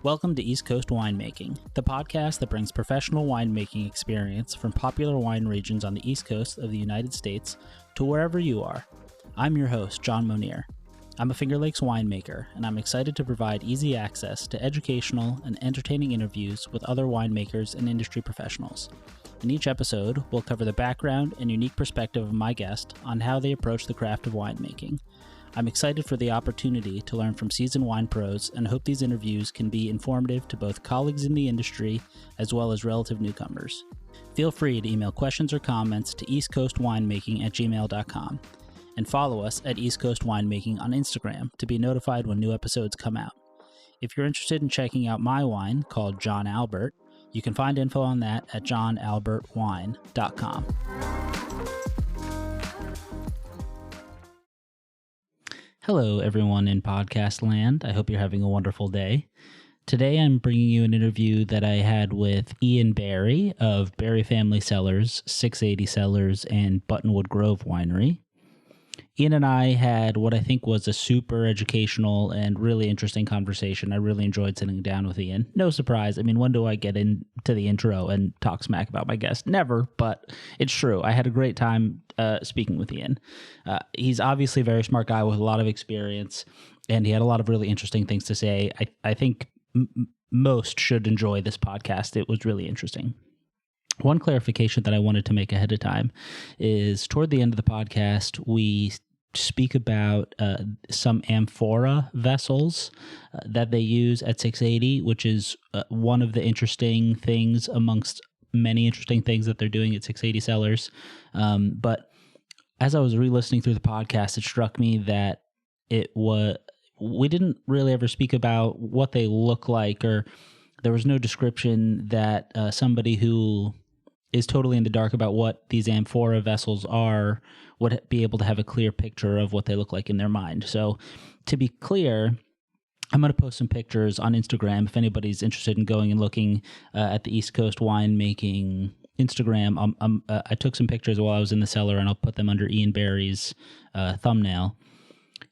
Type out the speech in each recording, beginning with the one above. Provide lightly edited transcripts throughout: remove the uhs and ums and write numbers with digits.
Welcome to East Coast Winemaking, the podcast that brings professional winemaking experience from popular wine regions on the East Coast of the United States to wherever you are. I'm your host, John Monier. I'm a Finger Lakes winemaker, and I'm excited to provide easy access to educational and entertaining interviews with other winemakers and industry professionals. In each episode, we'll cover the background and unique perspective of my guest on how they approach the craft of winemaking. I'm excited for the opportunity to learn from seasoned wine pros and hope these interviews can be informative to both colleagues in the industry as well as relative newcomers. Feel free to email questions or comments to eastcoastwinemaking@gmail.com and follow us at East Coast Winemaking on Instagram to be notified when new episodes come out. If you're interested in checking out my wine called John Albert, you can find info on that at johnalbertwine.com. Hello, everyone in podcast land. I hope you're having a wonderful day. Today, I'm bringing you an interview that I had with Ian Barry of Barry Family Cellars, 680 Cellars, and Buttonwood Grove Winery. Ian and I had what I think was a super educational and really interesting conversation. I really enjoyed sitting down with Ian. No surprise. I mean, when do I get into the intro and talk smack about my guest? Never, but it's true. I had a great time speaking with Ian. He's obviously a very smart guy with a lot of experience, and he had a lot of really interesting things to say. I think most should enjoy this podcast. It was really interesting. One clarification that I wanted to make ahead of time is toward the end of the podcast, we speak about some amphora vessels that they use at 680, which is one of the interesting things amongst many interesting things that they're doing at 680 Cellars. But as I was re-listening through the podcast, it struck me that we didn't really ever speak about what they look like, or there was no description that somebody who is totally in the dark about what these amphora vessels are would be able to have a clear picture of what they look like in their mind. So to be clear, I'm going to post some pictures on Instagram if anybody's interested in going and looking at the East Coast winemaking Instagram. I took some pictures while I was in the cellar, and I'll put them under Ian Barry's thumbnail.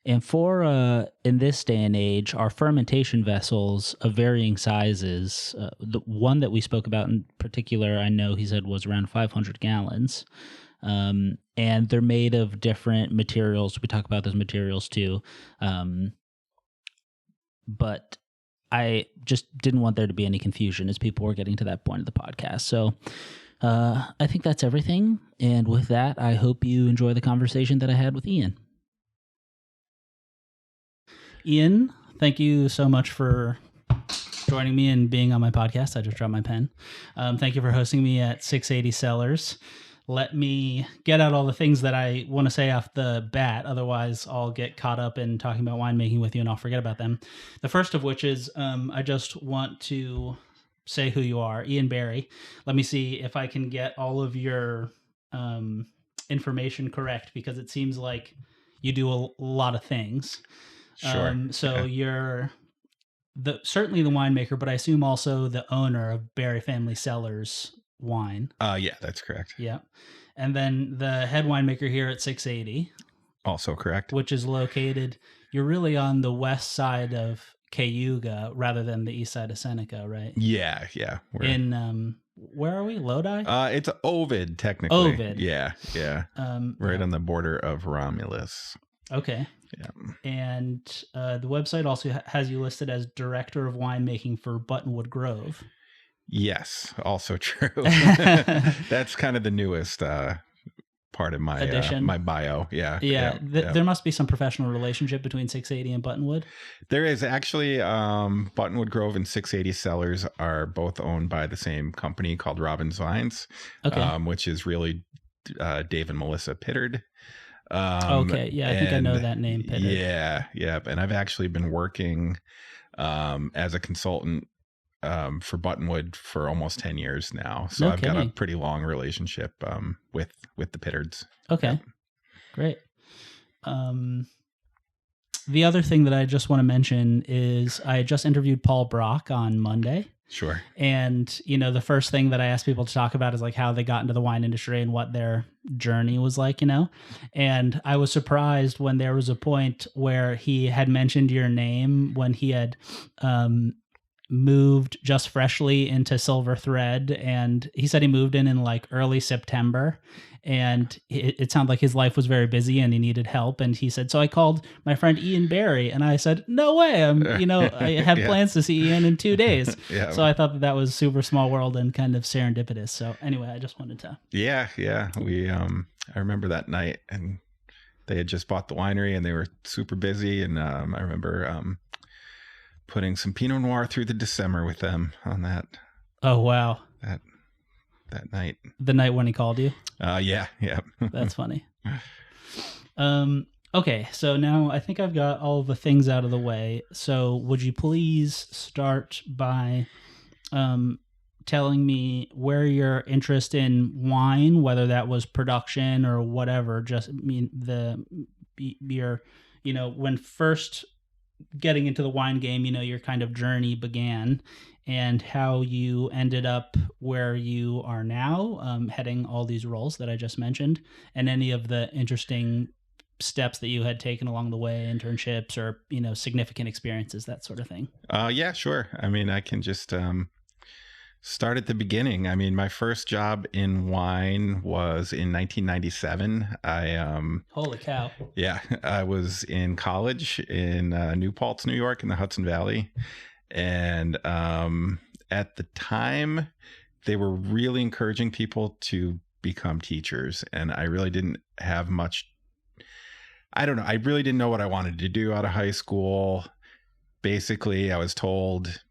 Amphora in this day and age are fermentation vessels of varying sizes. The one that we spoke about in particular, I know he said was around 500 gallons. And they're made of different materials. We talk about those materials too. But I just didn't want there to be any confusion as people were getting to that point of the podcast. So I think that's everything. And with that, I hope you enjoy the conversation that I had with Ian. Ian, thank you so much for joining me and being on my podcast. I just dropped my pen. Thank you for hosting me at 680 Cellars. Let me get out all the things that I want to say off the bat. Otherwise, I'll get caught up in talking about winemaking with you and I'll forget about them. The first of which is I just want to say who you are, Ian Barry. Let me see if I can get all of your information correct, because it seems like you do a lot of things. Sure. So you're certainly the winemaker, but I assume also the owner of Barry Family Cellars wine. Yeah, that's correct. Yeah. And then the head winemaker here at 680. Also correct. Which is located, you're really on the west side of Cayuga rather than the east side of Seneca, right? Yeah. We're in, where are we? Lodi? It's Ovid, technically. Ovid. Yeah. Right on the border of Romulus. Okay. Yeah. And the website also has you listed as director of winemaking for Buttonwood Grove. Yes, also true. That's kind of the newest part of my my bio. Yeah. There must be some professional relationship between 680 and Buttonwood. There is actually. Buttonwood Grove and 680 Cellars are both owned by the same company called Robbins Vines, which is really Dave and Melissa Pittard. Okay, yeah, I think I know that name. Pittard. Yeah, and I've actually been working as a consultant for Buttonwood for almost 10 years now. So I've got a pretty long relationship with the Pittards. Okay, great. The other thing that I just want to mention is I just interviewed Paul Brock on Monday. Sure. And, the first thing that I ask people to talk about is like how they got into the wine industry and what their journey was like, And I was surprised when there was a point where he had mentioned your name when he had moved just freshly into Silver Thread, and he said he moved in like early September, and it sounded like his life was very busy and he needed help. And he said, so I called my friend Ian Barry, and I said, no way, I have plans to see Ian in 2 days. Yeah. So I thought that was super small world and kind of serendipitous. So anyway, I just wanted to. Yeah. We I remember that night, and they had just bought the winery and they were super busy, and I remember putting some Pinot Noir through the December with them on that. Oh wow. That night. The night when he called you? Yeah. That's funny. Okay, so now I think I've got all the things out of the way. So would you please start by telling me where your interest in wine, whether that was production or whatever, just your, when first getting into the wine game, your kind of journey began, and how you ended up where you are now, heading all these roles that I just mentioned, and any of the interesting steps that you had taken along the way, internships or, significant experiences, that sort of thing. Yeah, sure. I mean, I can just start at the beginning. I mean, my first job in wine was in 1997. Holy cow. Yeah, I was in college in New Paltz, New York, in the Hudson Valley. And at the time, they were really encouraging people to become teachers. And I really didn't have much. I don't know. I really didn't know what I wanted to do out of high school. Basically, I was told,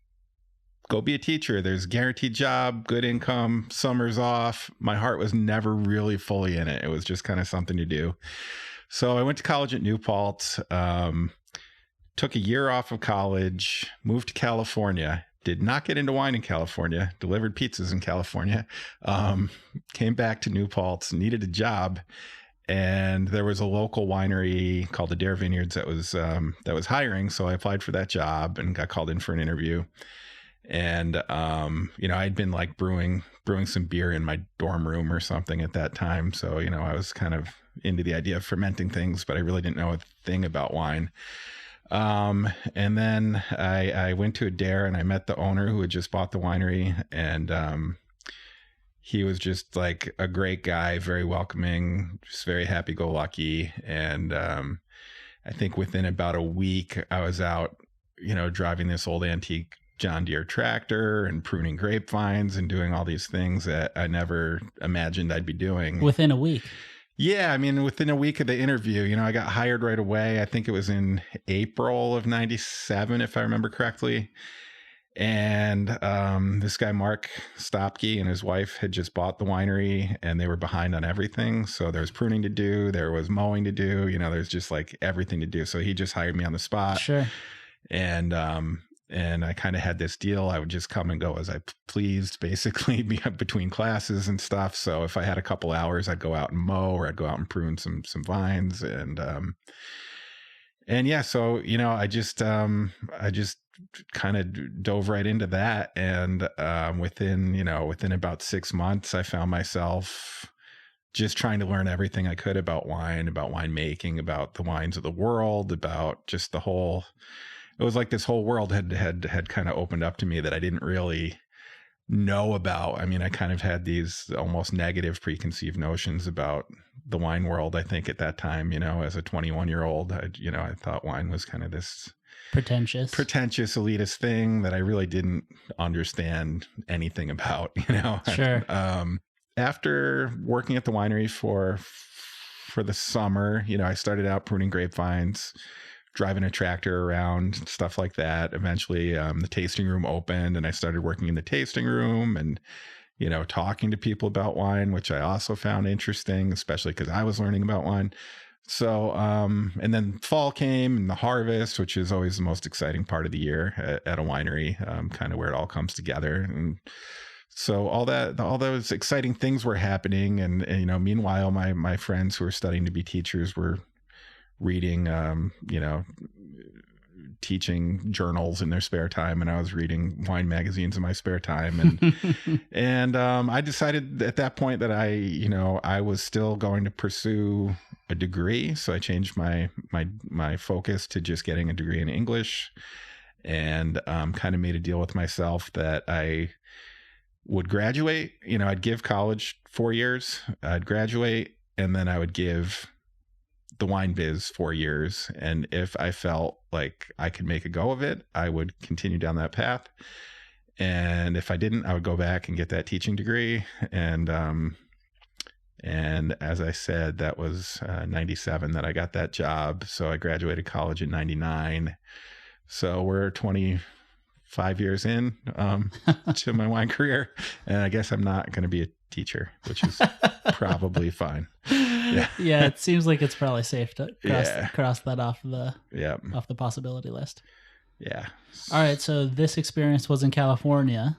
go be a teacher. There's a guaranteed job, good income, summers off. My heart was never really fully in it. It was just kind of something to do. So I went to college at New Paltz, took a year off of college, moved to California, did not get into wine in California, delivered pizzas in California, came back to New Paltz, needed a job. And there was a local winery called the Dare Vineyards that was hiring. So I applied for that job and got called in for an interview. And, I'd been like brewing some beer in my dorm room or something at that time. So, I was kind of into the idea of fermenting things, but I really didn't know a thing about wine. And then I went to a Dare and I met the owner who had just bought the winery, and, he was just like a great guy, very welcoming, just very happy-go-lucky. And I think within about a week, I was out, driving this old antique John Deere tractor and pruning grapevines and doing all these things that I never imagined I'd be doing. Within a week? Yeah, I mean, within a week of the interview, I got hired right away. I think it was in April of 97, if I remember correctly. And this guy, Mark Stopke, and his wife had just bought the winery, and they were behind on everything. So there was pruning to do. There was mowing to do. There's just like everything to do. So he just hired me on the spot. Sure. And I kind of had this deal. I would just come and go as I pleased, basically, between classes and stuff. So if I had a couple hours, I'd go out and mow, or I'd go out and prune some vines. And yeah, so, I just kind of dove right into that. And within about 6 months, I found myself just trying to learn everything I could about wine, about winemaking, about the wines of the world, about just the whole. It was like this whole world had kind of opened up to me that I didn't really know about. I mean, I kind of had these almost negative preconceived notions about the wine world. I think at that time, as a 21-year-old, I thought wine was kind of this pretentious elitist thing that I really didn't understand anything about, Sure. After working at the winery for the summer, I started out pruning grapevines, driving a tractor around, stuff like that. Eventually, the tasting room opened, and I started working in the tasting room and, talking to people about wine, which I also found interesting, especially because I was learning about wine. So, and then fall came and the harvest, which is always the most exciting part of the year at a winery, kind of where it all comes together. And so all those exciting things were happening. And meanwhile, my friends who were studying to be teachers were reading, teaching journals in their spare time, and I was reading wine magazines in my spare time. And and I decided at that point that I was still going to pursue a degree. So I changed my focus to just getting a degree in English. and kind of made a deal with myself that I would graduate. I'd give college 4 years, I'd graduate, and then I would give the wine biz 4 years. And if I felt like I could make a go of it, I would continue down that path. And if I didn't, I would go back and get that teaching degree. And as I said, that was 97 that I got that job. So I graduated college in 99. So we're 25 years in to my wine career. And I guess I'm not going to be a teacher, which is probably fine. Yeah, it seems like it's probably safe to cross that off the possibility list. Yeah. All right. So this experience was in California.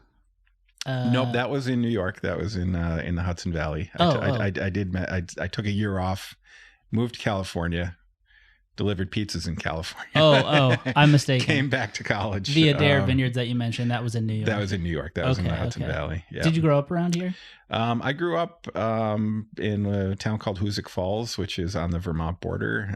Nope, that was in New York. That was in the Hudson Valley. I took a year off, moved to California, delivered pizzas in California. I'm mistaken. Came back to college. The Adair Vineyards that you mentioned, that was in New York. That was in New York. That was in the Hudson Valley. Yeah. Did you grow up around here? I grew up in a town called Hoosick Falls, which is on the Vermont border,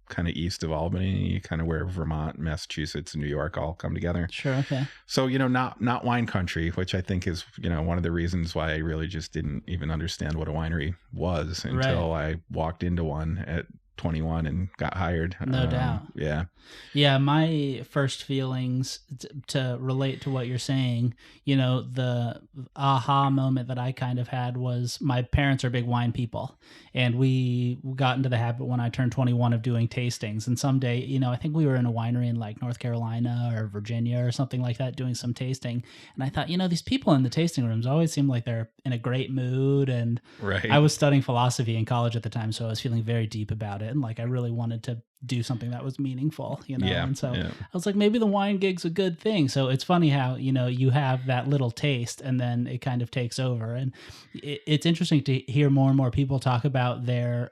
kind of east of Albany, kind of where Vermont, Massachusetts, and New York all come together. Sure. Okay. So, not wine country, which I think is, one of the reasons why I really just didn't even understand what a winery was until I walked into one at 21 and got hired. No doubt. Yeah. Yeah. My first feelings to relate to what you're saying, the aha moment that I kind of had was my parents are big wine people, and we got into the habit when I turned 21 of doing tastings. And someday, I think we were in a winery in like North Carolina or Virginia or something like that, doing some tasting. And I thought, these people in the tasting rooms always seem like they're in a great mood. And right. I was studying philosophy in college at the time, so I was feeling very deep about it. And like, I really wanted to do something that was meaningful, And so I was like, maybe the wine gig's a good thing. So it's funny how, you have that little taste and then it kind of takes over. And it's interesting to hear more and more people talk about their,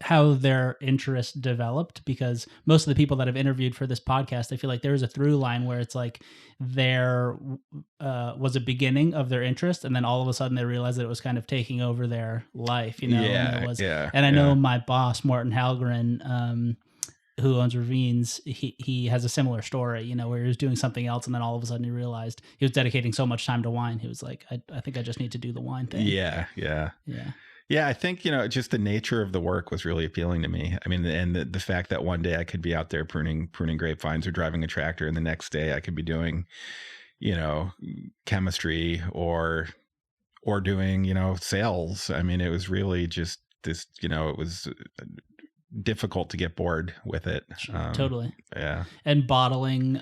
how their interest developed, because most of the people that I've interviewed for this podcast, I feel like there's a through line where it's like there was a beginning of their interest, and then all of a sudden they realized that it was kind of taking over their life, And I know my boss, Martin Halgren, who owns Ravines, he has a similar story, where he was doing something else, and then all of a sudden he realized he was dedicating so much time to wine. He was like, I think I just need to do the wine thing. Yeah, I think, just the nature of the work was really appealing to me. I mean, and the fact that one day I could be out there pruning grapevines or driving a tractor, and the next day I could be doing, chemistry or doing, sales. I mean, it was really just this, it was difficult to get bored with it. Totally. Yeah. And bottling,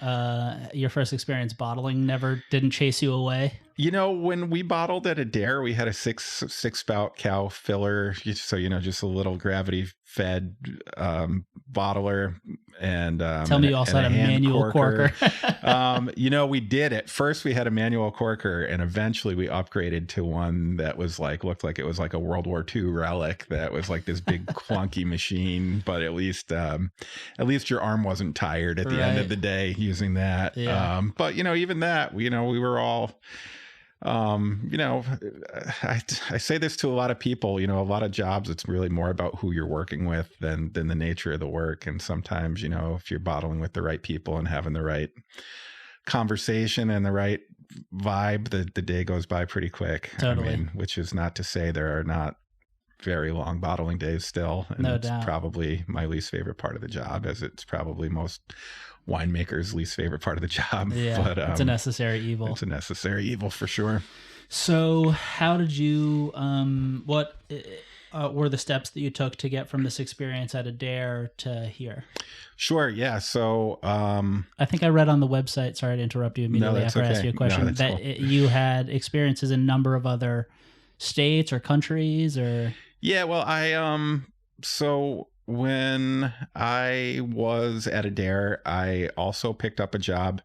your first experience bottling didn't chase you away? When we bottled at Adair, we had a six spout cow filler. So, just a little gravity fed bottler. And tell me you also had a manual corker. We did. At first we had a manual corker, and eventually we upgraded to one that was looked like it was like a World War II relic, that was like this big clunky machine, but at least your arm wasn't tired at the end of the day using that. Yeah. But even that, we were all, I say this to a lot of people, a lot of jobs, it's really more about who you're working with than the nature of the work. And sometimes, if you're bottling with the right people and having the right conversation and the right vibe, the day goes by pretty quick. Totally. I mean, which is not to say there are not very long bottling days still. And no it's doubt. Probably my least favorite part of the job, as it's probably most winemakers' least favorite part of the job. Yeah, but it's a necessary evil. It's a necessary evil for sure. So how did you, what were the steps that you took to get from this experience at Adair to here? Sure. Yeah. So I think I read on the website, sorry to interrupt you immediately after I asked you a question, you had experiences in a number of other states or countries or... Yeah, well, so when I was at Adair, I also picked up a job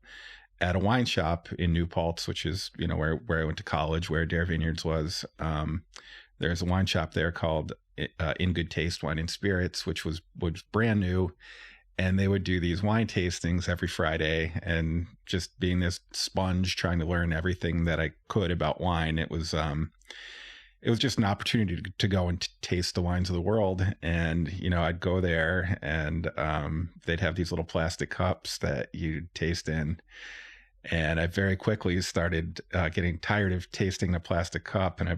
at a wine shop in New Paltz, which is, where I went to college, where Adair Vineyards was. There's a wine shop there called In Good Taste Wine and Spirits, which was brand new. And they would do these wine tastings every Friday, and just being this sponge trying to learn everything that I could about wine, it was it was just an opportunity to go and taste the wines of the world. And, I'd go there and they'd have these little plastic cups that you'd taste in. And I very quickly started getting tired of tasting the plastic cup, and I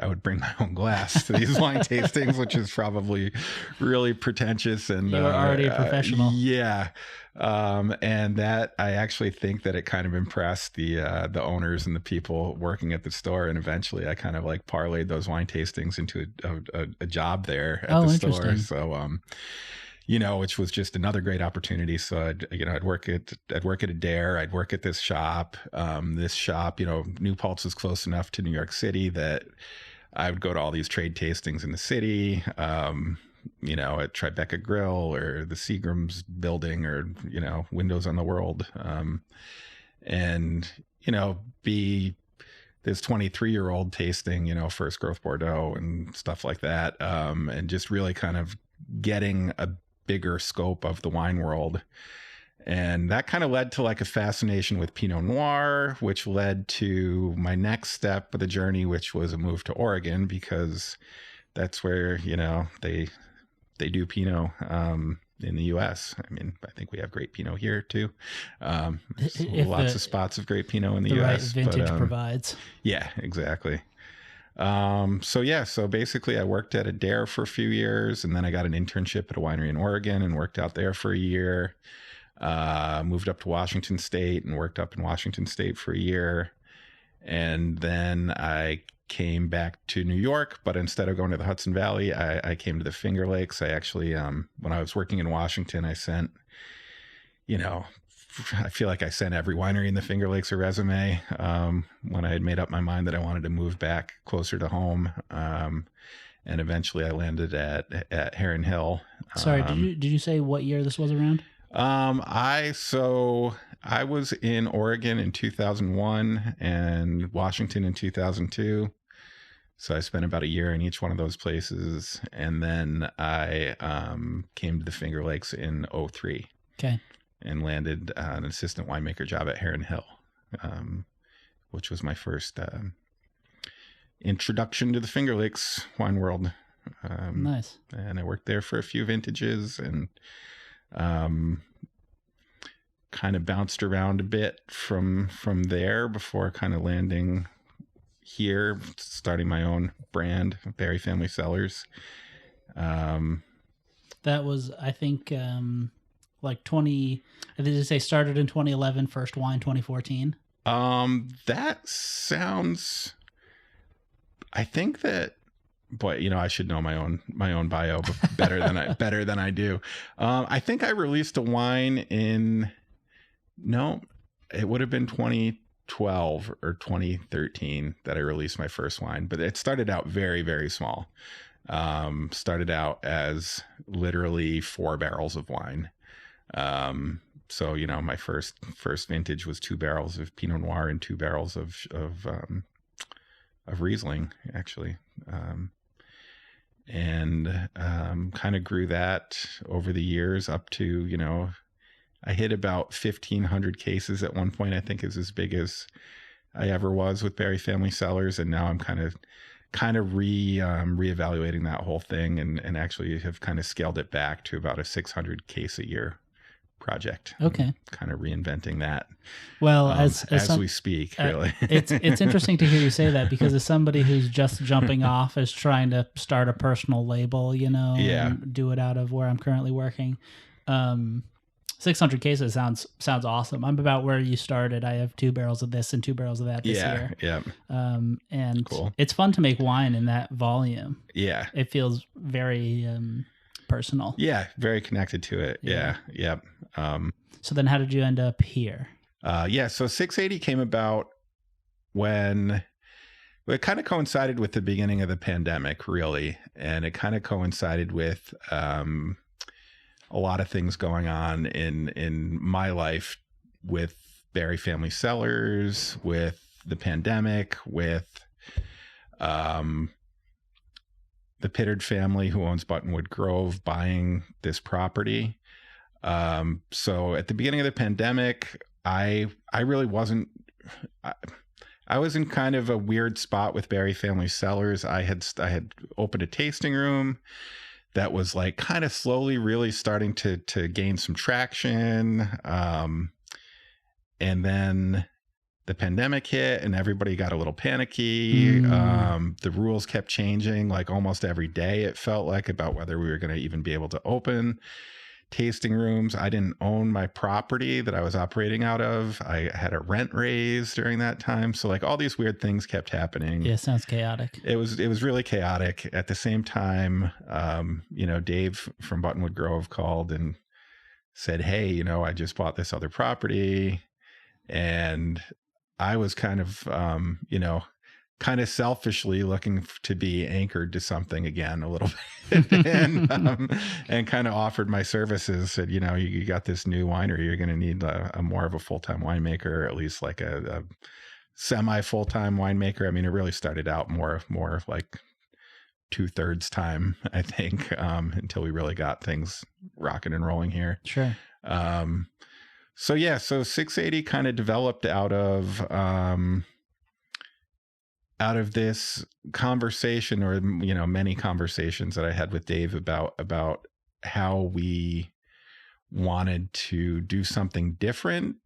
would bring my own glass to these wine tastings, which is probably really pretentious. And you were already a professional. Yeah. And that, I actually think that it kind of impressed the owners and the people working at the store. And eventually I kind of like parlayed those wine tastings into a job there at the store. So, which was just another great opportunity. So I'd work at Adair. I'd work at this shop. New Paltz was close enough to New York City that I would go to all these trade tastings in the city, at Tribeca Grill or the Seagram's building or, Windows on the World. Be this 23-year-old tasting, first growth Bordeaux and stuff like that. And just really kind of getting a bigger scope of the wine world. And that kind of led to like a fascination with Pinot Noir, which led to my next step of the journey, which was a move to Oregon, because that's where, they do Pinot in the US. I mean, I think we have great Pinot here too. Lots of spots of great Pinot in the US. Right vintage provides. Yeah, exactly. So basically I worked at Adair for a few years, and then I got an internship at a winery in Oregon and worked out there for a year. Moved up to Washington State and worked up in Washington State for a year. And then I came back to New York, but instead of going to the Hudson Valley, I came to the Finger Lakes. I actually, when I was working in Washington, I sent, I feel like I sent every winery in the Finger Lakes a resume when I had made up my mind that I wanted to move back closer to home. And eventually I landed at Heron Hill. Sorry, did you say what year this was around? I was in Oregon in 2001 and Washington in 2002. So I spent about a year in each one of those places. And then I came to the Finger Lakes in 2003. Okay. And landed an assistant winemaker job at Heron Hill, which was my first introduction to the Finger Lakes wine world. Nice. And I worked there for a few vintages and kind of bounced around a bit from there before kind of landing here, starting my own brand, Berry Family Cellars. That was, I think, like 20, did you say started in 2011, first wine 2014? That sounds, I think that, boy, I should know my own bio better than I do. I think I released a wine it would have been 2012 or 2013 that I released my first wine, but it started out very, very small. Started out as literally 4 barrels of wine. So, my first vintage was 2 barrels of Pinot Noir and 2 barrels of Riesling, actually. And kind of grew that over the years up to, I hit about 1,500 cases at one point. I think is as big as I ever was with Berry Family Cellars. And now I'm kind of reevaluating that whole thing and actually have kind of scaled it back to about a 600 case a year project. Okay. Kind of reinventing that. Well, as we speak, really. It's interesting to hear you say that, because as somebody who's just jumping off is trying to start a personal label, and do it out of where I'm currently working. 600 cases sounds awesome. I'm about where you started. I have 2 barrels of this and 2 barrels of that this year. Yeah. And cool. It's fun to make wine in that volume. Yeah. It feels very personal. Yeah, very connected to it. Yeah. Yep. So then how did you end up here? So 680 came about when it kind of coincided with the beginning of the pandemic, really. And it kind of coincided with a lot of things going on in my life with Berry Family Cellars, with the pandemic, with the Pittard family who owns Buttonwood Grove buying this property. So at the beginning of the pandemic, I really wasn't, I was in kind of a weird spot with Berry Family Cellars. I had opened a tasting room that was like kind of slowly really starting to gain some traction. And then the pandemic hit and everybody got a little panicky. The rules kept changing like almost every day, it felt like, about whether we were going to even be able to open tasting rooms. I didn't own my property that I was operating out of. I had a rent raise during that time. So like all these weird things kept happening. Yeah, sounds chaotic. It was really chaotic. At the same time, Dave from Buttonwood Grove called and said, hey, I just bought this other property. And I was kind of, kind of selfishly looking to be anchored to something again a little bit, and kind of offered my services. Said, you got this new winery, you're going to need a more of a full-time winemaker, or at least like a semi full-time winemaker. I mean, it really started out more like 2/3 time, I think, until we really got things rocking and rolling here. Sure. So 680 kind of developed out of this conversation, or many conversations that I had with Dave about how we wanted to do something different,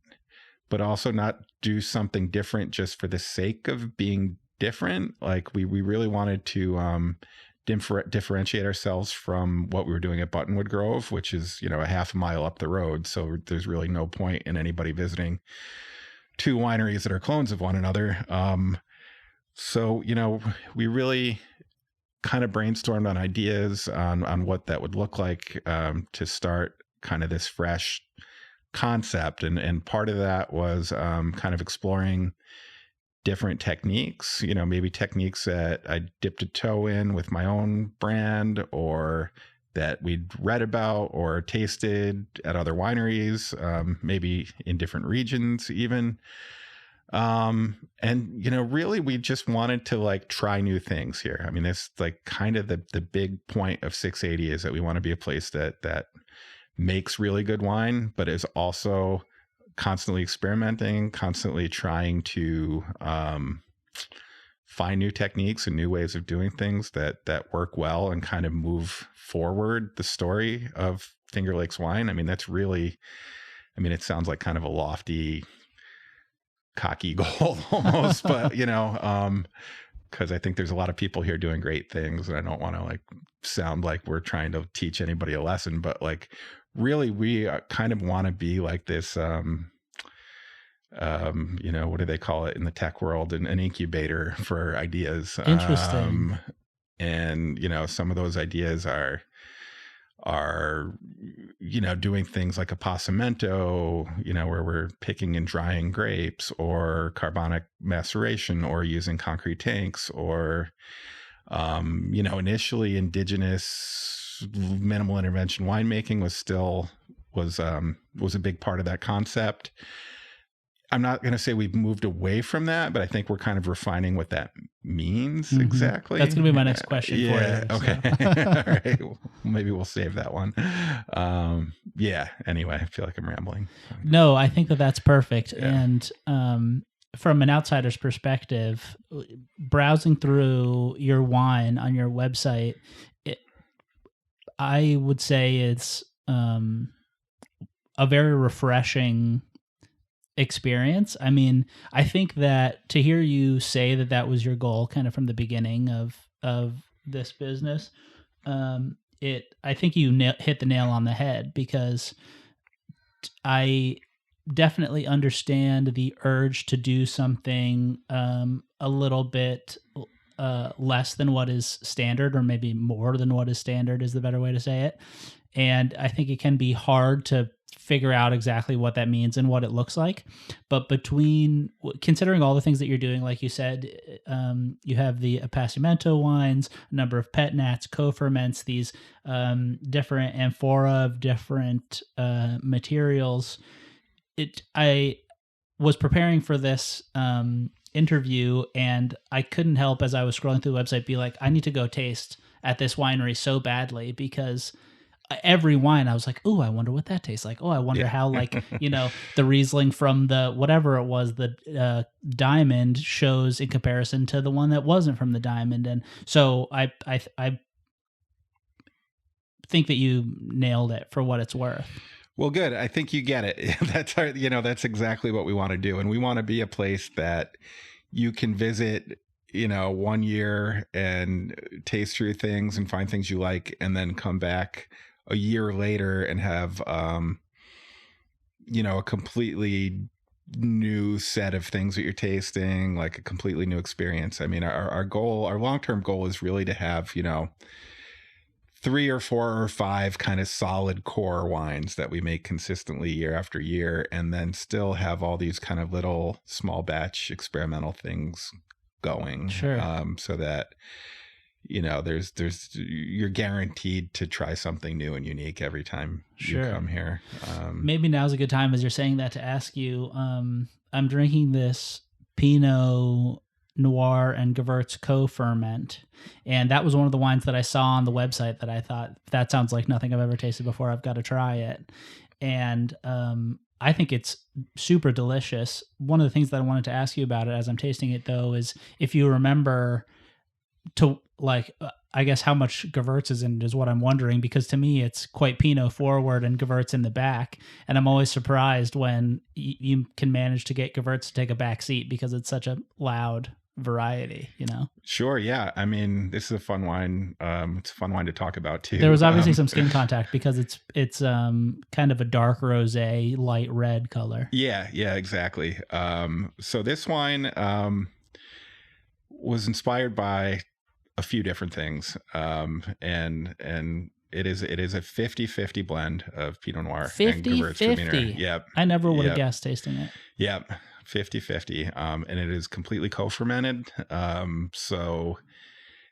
but also not do something different just for the sake of being different. Like we really wanted to differentiate ourselves from what we were doing at Buttonwood Grove, which is a half a mile up the road. So there's really no point in anybody visiting two wineries that are clones of one another. So, we really kind of brainstormed on ideas on what that would look like to start kind of this fresh concept. And part of that was kind of exploring different techniques, maybe techniques that I dipped a toe in with my own brand, or that we'd read about or tasted at other wineries, maybe in different regions even. And really we just wanted to like try new things here. I mean, that's like kind of the big point of 680 is that we want to be a place that makes really good wine, but is also constantly experimenting, constantly trying to, find new techniques and new ways of doing things that work well and kind of move forward the story of Finger Lakes wine. I mean, that's really, it sounds like kind of a lofty, cocky goal almost, but because I think there's a lot of people here doing great things, and I don't want to like sound like we're trying to teach anybody a lesson, but like really we kind of want to be like this what do they call it in the tech world, an incubator for ideas. Interesting. And some of those ideas are doing things like a passamento, where we're picking and drying grapes, or carbonic maceration, or using concrete tanks, or, initially indigenous minimal intervention winemaking was a big part of that concept. I'm not going to say we've moved away from that, but I think we're kind of refining what that means exactly. That's going to be my next question for you. Okay. All right. Well, maybe we'll save that one. Anyway, I feel like I'm rambling. No, I think that's perfect. Yeah. And from an outsider's perspective, browsing through your wine on your website, I would say it's a very refreshing experience. I mean, I think that to hear you say that was your goal kind of from the beginning of this business, I think you hit the nail on the head, because I definitely understand the urge to do something a little bit less than what is standard, or maybe more than what is standard is the better way to say it. And I think it can be hard to figure out exactly what that means and what it looks like. But considering all the things that you're doing, like you said, you have the Appassimento wines, a number of pet nats, co-ferments, these different amphora of different materials. I was preparing for this interview, and I couldn't help, as I was scrolling through the website, be like, I need to go taste at this winery so badly, because every wine I was like, oh, I wonder what that tastes like. Oh, I wonder how, like, the Riesling from the whatever it was, the Diamond shows in comparison to the one that wasn't from the Diamond. And so I think that you nailed it for what it's worth. Well, good. I think you get it. That's exactly what we want to do. And we want to be a place that you can visit, 1 year and taste through things and find things you like, and then come back a year later and have, a completely new set of things that you're tasting, like a completely new experience. I mean, our long-term goal is really to have, 3 or 4 or 5 kind of solid core wines that we make consistently year after year, and then still have all these kind of little small batch experimental things going. Sure. So that, you're guaranteed to try something new and unique every time you come here. Maybe now's a good time, as you're saying that, to ask you, I'm drinking this Pinot Noir and Gewurz co-ferment, and that was one of the wines that I saw on the website that I thought, that sounds like nothing I've ever tasted before. I've got to try it. And I think it's super delicious. One of the things that I wanted to ask you about it as I'm tasting it, though, is if you remember to, like, I guess how much Gewurz is in it is what I'm wondering, because to me it's quite Pinot forward and Gewurz in the back, and I'm always surprised when you can manage to get Gewurz to take a back seat, because it's such a loud variety, Sure, yeah. I mean, this is a fun wine. It's a fun wine to talk about too. There was obviously some skin contact, because it's kind of a dark rosé, light red color. Yeah, exactly. So this wine was inspired by a few different things, and it is a 50-50 blend of Pinot Noir and Gewürztraminer. Yep. I never would have guessed tasting it. Yep. 50-50. And it is completely co-fermented. So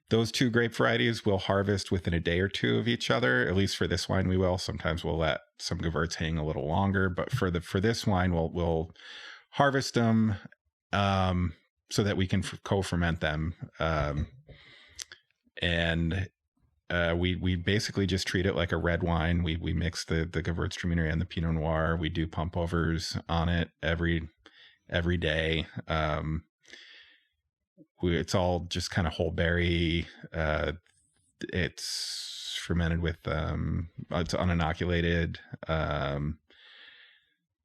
those 2 grape varieties we'll harvest within a day or 2 of each other. At least for this wine, we will. Sometimes we'll let some Gewurz hang a little longer, but for this wine, we'll harvest them so that we can co-ferment them. And we basically just treat it like a red wine. We mix the Gewürztraminer and the Pinot Noir. We do pump overs on it every day. It's all just kind of whole berry. It's fermented with it's uninoculated.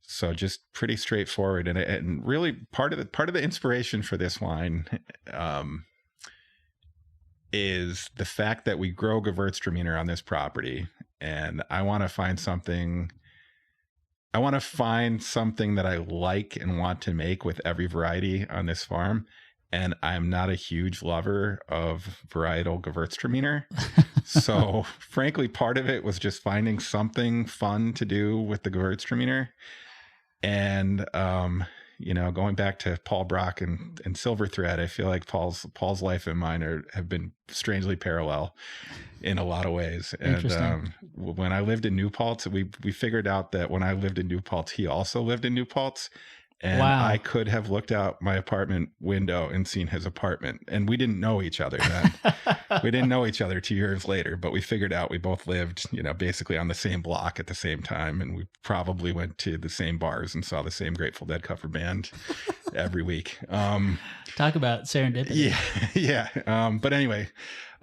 So just pretty straightforward, and really part of the inspiration for this wine is the fact that we grow Gewürztraminer on this property, and I want to find something that I like and want to make with every variety on this farm. And I'm not a huge lover of varietal Gewürztraminer. So frankly, part of it was just finding something fun to do with the Gewürztraminer. And, going back to Paul Brock and Silver Thread, I feel like Paul's life and mine have been strangely parallel in a lot of ways. And when I lived in New Paltz, we figured out that when I lived in New Paltz, he also lived in New Paltz. And wow. I could have looked out my apartment window and seen his apartment. And we didn't know each other then. We didn't know each other 2 years later, but we figured out we both lived, basically on the same block at the same time. And we probably went to the same bars and saw the same Grateful Dead cover band every week. Talk about serendipity. Yeah. But anyway,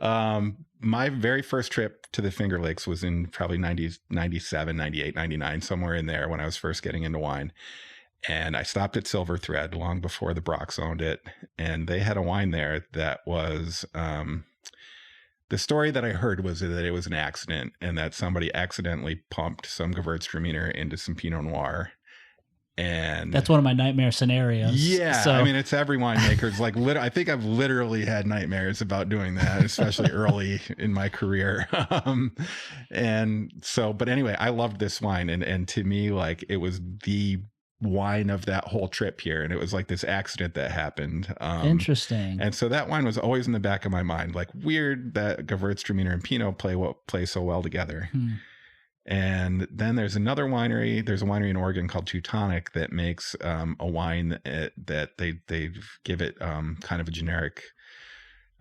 my very first trip to the Finger Lakes was in probably 97, 98, 99, somewhere in there when I was first getting into wine. And I stopped at Silver Thread long before the Brocks owned it. And they had a wine there that was, the story that I heard was that it was an accident and that somebody accidentally pumped some Gewürztraminer into some Pinot Noir. And that's one of my nightmare scenarios. Yeah. So. I mean, it's every winemaker's like, I think I've literally had nightmares about doing that, especially early in my career. But anyway, I loved this wine. And to me, like, it was the wine of that whole trip here, and it was like this accident that happened. Interesting. And so that wine was always in the back of my mind, like, weird that Gewürztraminer and Pinot play so well together. And then there's another winery. There's a winery in Oregon called Teutonic that makes a wine that they give it kind of a generic,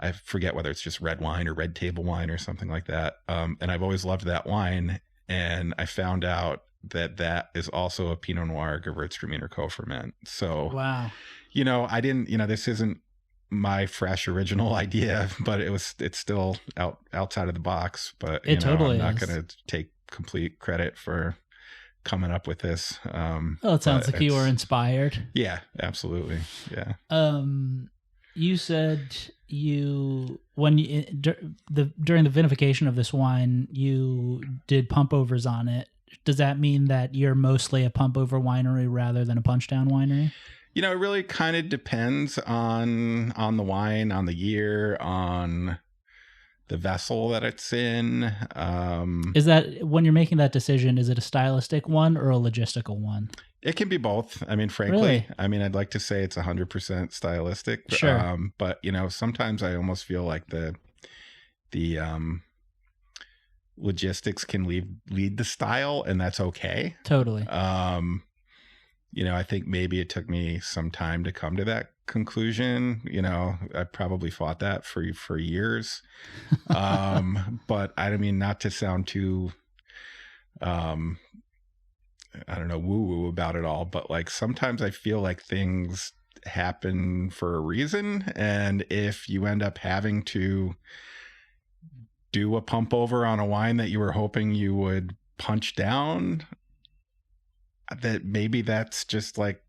I forget whether it's just red wine or red table wine or something like that. And I've always loved that wine. And I found out that is also a Pinot Noir Gewürztraminer co-ferment. So, wow. I didn't, this isn't my fresh original idea, but it's still outside of the box. But it totally I'm not going to take complete credit for coming up with this. It sounds like you were inspired. Yeah, absolutely. Yeah. You said during the vinification of this wine, you did pump overs on it. Does that mean that you're mostly a pump over winery rather than a punch down winery? It really kind of depends on the wine, on the year, on the vessel that it's in. Is that, when you're making that decision, is it a stylistic one or a logistical one? It can be both. I mean, frankly, really? I'd like to say it's 100% stylistic. Sure. But sometimes I almost feel like the logistics can lead the style, and that's okay. Totally. I think maybe it took me some time to come to that conclusion. I probably fought that for years. But I mean, not to sound too, I don't know, woo-woo about it all, but like sometimes I feel like things happen for a reason. And if you end up having to do a pump over on a wine that you were hoping you would punch down, that maybe that's just like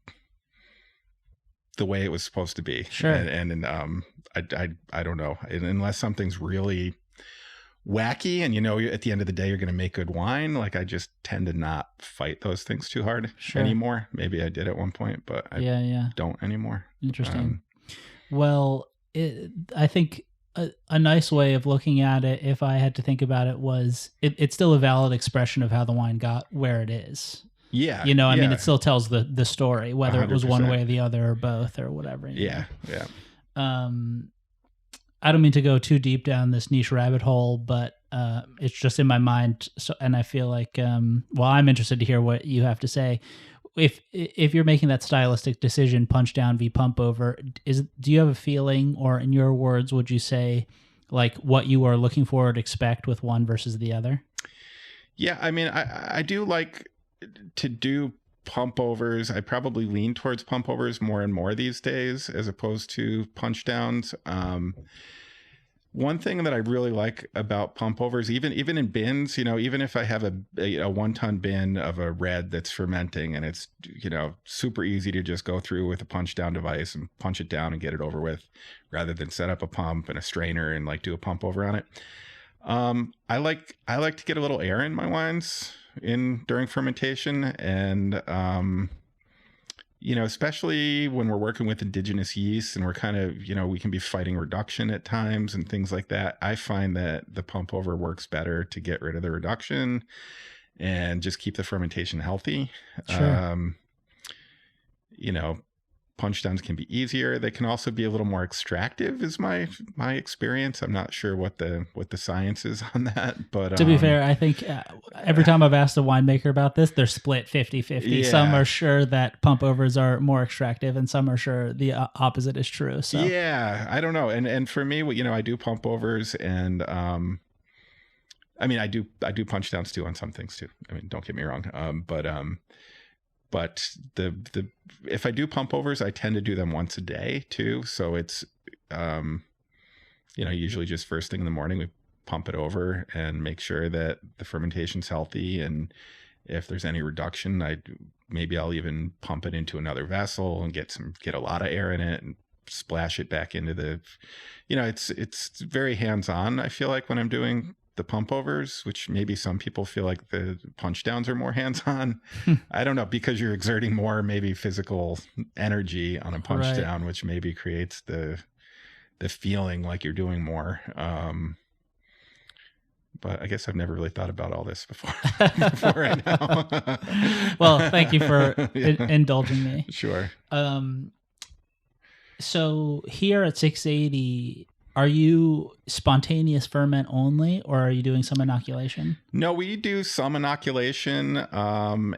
the way it was supposed to be. Sure. And I don't know, unless something's really wacky and at the end of the day you're going to make good wine. Like I just tend to not fight those things too hard anymore. Maybe I did at one point, but I don't anymore. Interesting. Well, I think a nice way of looking at it, if I had to think about it, was it's still a valid expression of how the wine got where it is. Yeah. I mean, it still tells the story, whether 100%. It was one way or the other or both or whatever. Yeah. Yeah. I don't mean to go too deep down this niche rabbit hole, but it's just in my mind. So, and I feel like, I'm interested to hear what you have to say. If you're making that stylistic decision, punch down v pump over, do you have a feeling, or in your words, would you say like what you are looking for to expect with one versus the other? Yeah, I mean, I do like to do pump overs. I probably lean towards pump overs more and more these days as opposed to punch downs. One thing that I really like about pump overs, even in bins, even if I have a 1-ton bin of a red that's fermenting and it's, super easy to just go through with a punch down device and punch it down and get it over with, rather than set up a pump and a strainer and like do a pump over on it. I like to get a little air in my wines during fermentation, and especially when we're working with indigenous yeast and we're kind of, we can be fighting reduction at times and things like that. I find that the pump over works better to get rid of the reduction and just keep the fermentation healthy. Sure. Punch downs can be easier. They can also be a little more extractive, is my experience. I'm not sure what the science is on that, but to be fair, I think every time I've asked a winemaker about this, they're split 50-50. Yeah. Some are sure that pump overs are more extractive, and some are sure the opposite is true. So yeah, I don't know. And for me, I do pump overs, and I mean, I do punch downs too on some things too. I mean, don't get me wrong. But the if I do pump overs, I tend to do them once a day too. So it's, usually just first thing in the morning, we pump it over and make sure that the fermentation's healthy. And if there's any reduction, I'll even pump it into another vessel and get a lot of air in it and splash it back into the, it's very hands-on. I feel like when I'm doing the pump overs, which maybe some people feel like the punch downs are more hands-on. I don't know, because you're exerting more maybe physical energy on a punch down, which maybe creates the feeling like you're doing more. But I guess I've never really thought about all this before right now. Well, thank you for indulging me. Sure. So here at 680, are you spontaneous ferment only, or are you doing some inoculation? No, we do some inoculation.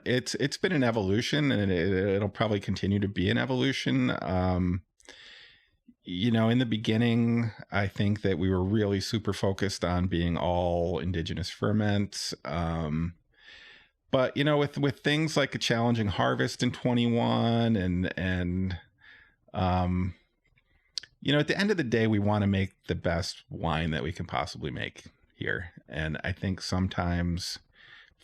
It's been an evolution, and it'll probably continue to be an evolution. in the beginning, I think that we were really super focused on being all indigenous ferments. But with things like a challenging harvest in 21 and at the end of the day, we want to make the best wine that we can possibly make here. And I think sometimes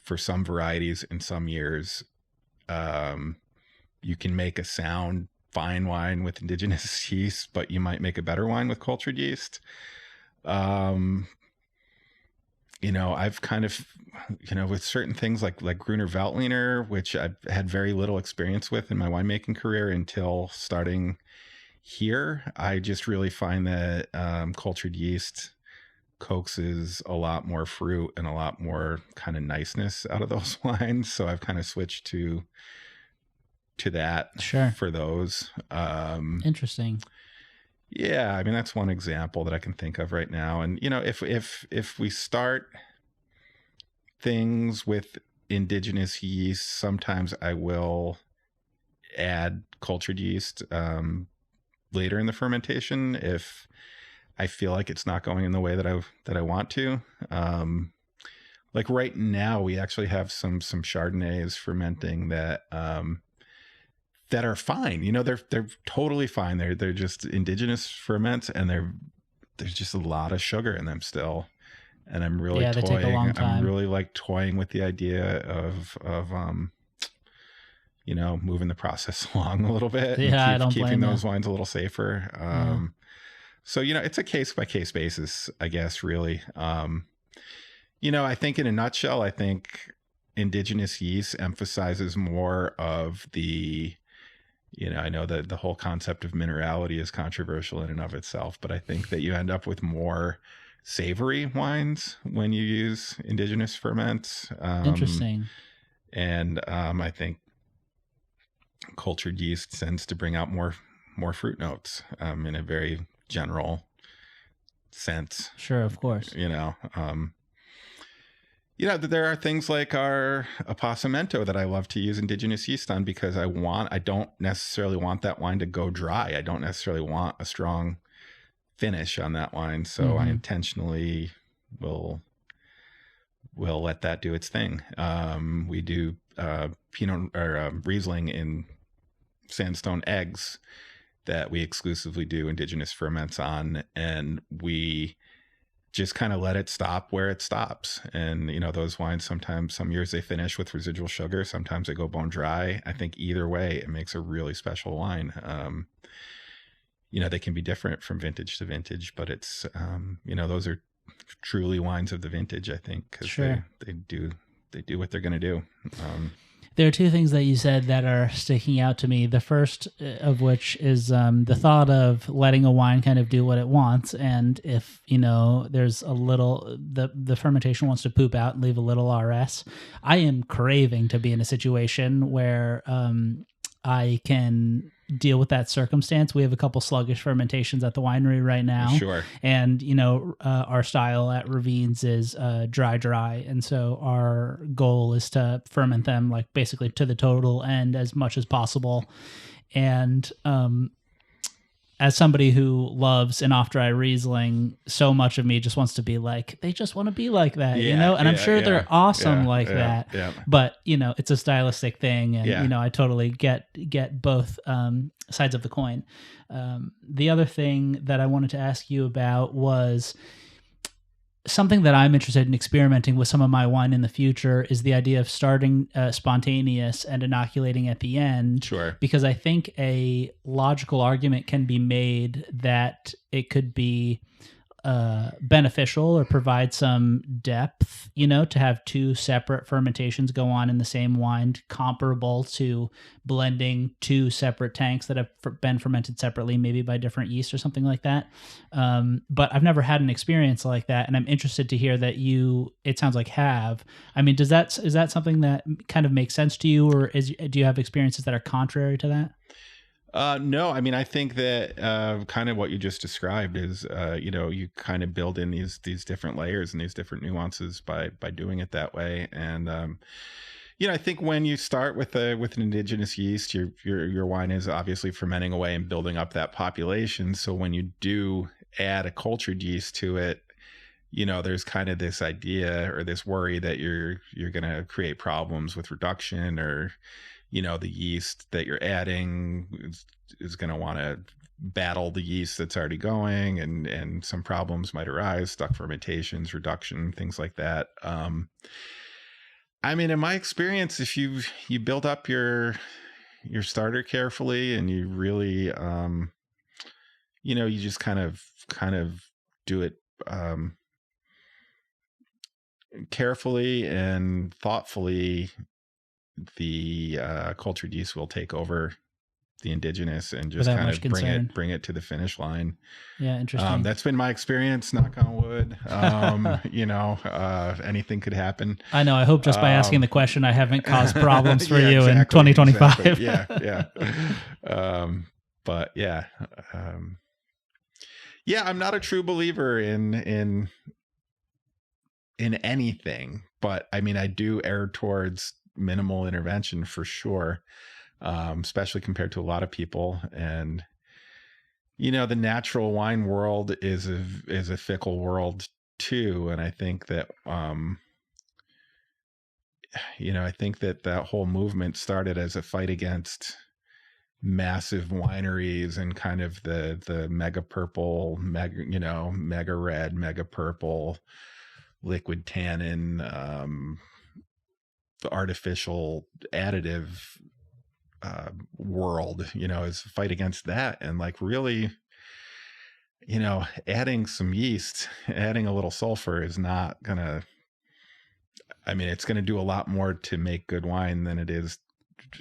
for some varieties in some years, you can make a sound fine wine with indigenous yeast, but you might make a better wine with cultured yeast. I've kind of, with certain things like Gruner Veltliner, which I've had very little experience with in my winemaking career until starting here, I just really find that cultured yeast coaxes a lot more fruit and a lot more kind of niceness out of those wines. So I've kind of switched to that for those. Interesting. Yeah, I mean, that's one example that I can think of right now. And if we start things with indigenous yeast, sometimes I will add cultured yeast later in the fermentation if I feel like it's not going in the way that I want to. Like right now, we actually have some Chardonnays fermenting that are fine. They're totally fine. They're just indigenous ferments, and there's just a lot of sugar in them still. And I'm really they take a long time. I'm really like toying with the idea of moving the process along a little bit. Yeah, and keeping those wines a little safer. So, it's a case by case basis, I guess, really. I think in a nutshell, I think indigenous yeast emphasizes more of the, I know that the whole concept of minerality is controversial in and of itself, but I think that you end up with more savory wines when you use indigenous ferments. Interesting. And I think cultured yeast tends to bring out more fruit notes in a very general sense. Sure, of course. There are things like our Apassamento that I love to use indigenous yeast on because I don't necessarily want that wine to go dry. I don't necessarily want a strong finish on that wine. So I intentionally will let that do its thing. We do Pinot or Riesling in sandstone eggs that we exclusively do indigenous ferments on, and we just kind of let it stop where it stops. And those wines, sometimes some years they finish with residual sugar, sometimes they go bone dry. I think either way it makes a really special wine. They can be different from vintage to vintage, but it's those are truly wines of the vintage, I think, because they do what they're going to do. There are two things that you said that are sticking out to me. The first of which is the thought of letting a wine kind of do what it wants. And if, there's a little, the fermentation wants to poop out and leave a little RS. I am craving to be in a situation where I can deal with that circumstance. We have a couple sluggish fermentations at the winery right now. Sure. And, our style at Ravines is dry. And so our goal is to ferment them like basically to the total end as much as possible. And as somebody who loves an off-dry Riesling, so much of me just wants to be like, they just want to be like that, And I'm sure they're awesome that. Yeah. But, it's a stylistic thing. And, I totally get both sides of the coin. The other thing that I wanted to ask you about was something that I'm interested in experimenting with some of my wine in the future is the idea of starting spontaneous and inoculating at the end. Sure. Because I think a logical argument can be made that it could be beneficial or provide some depth, to have two separate fermentations go on in the same wine, comparable to blending two separate tanks that have been fermented separately, maybe by different yeast or something like that. But I've never had an experience like that, and I'm interested to hear that it sounds like have. I mean, is that something that kind of makes sense to you, or do you have experiences that are contrary to that? No, I mean, I think that kind of what you just described is, you kind of build in these different layers and these different nuances by doing it that way. And, I think when you start with an indigenous yeast, your wine is obviously fermenting away and building up that population. So when you do add a cultured yeast to it, there's kind of this idea or this worry that you're going to create problems with reduction, or the yeast that you're adding is going to want to battle the yeast that's already going, and some problems might arise, stuck fermentations, reduction, things like that. I mean, in my experience, if you build up your starter carefully, and you really you just kind of do it carefully and thoughtfully, the cultured yeast will take over the indigenous and just kind of bring it to the finish line. Yeah, interesting. That's been my experience, knock on wood. Anything could happen. I know. I hope just by asking the question, I haven't caused problems for you in 2025. Exactly. Yeah. But yeah. I'm not a true believer in anything, but I mean, I do err towards minimal intervention for sure. Especially compared to a lot of people. And, the natural wine world is a fickle world too. And I think that, I think that whole movement started as a fight against massive wineries and kind of the mega purple, mega red, mega purple, liquid tannin, the artificial additive world, is fight against that. And like really, adding some yeast, adding a little sulfur is not gonna, it's gonna do a lot more to make good wine than it is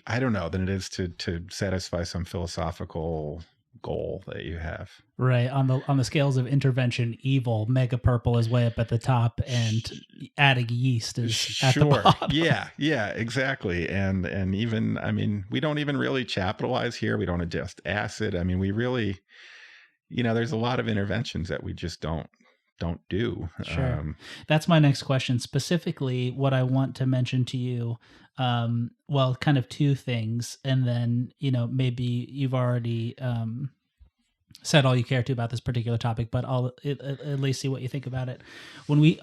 to satisfy some philosophical goal that you have. Right. On the scales of intervention, evil, mega purple is way up at the top, and adding yeast is at the bottom. Yeah, exactly. And even, we don't even really chapitalize here. We don't adjust acid. We really, there's a lot of interventions that we just don't do. Sure. That's my next question. Specifically, what I want to mention to you, kind of two things, and then, maybe you've already said all you care to about this particular topic, but I'll at least see what you think about it. When we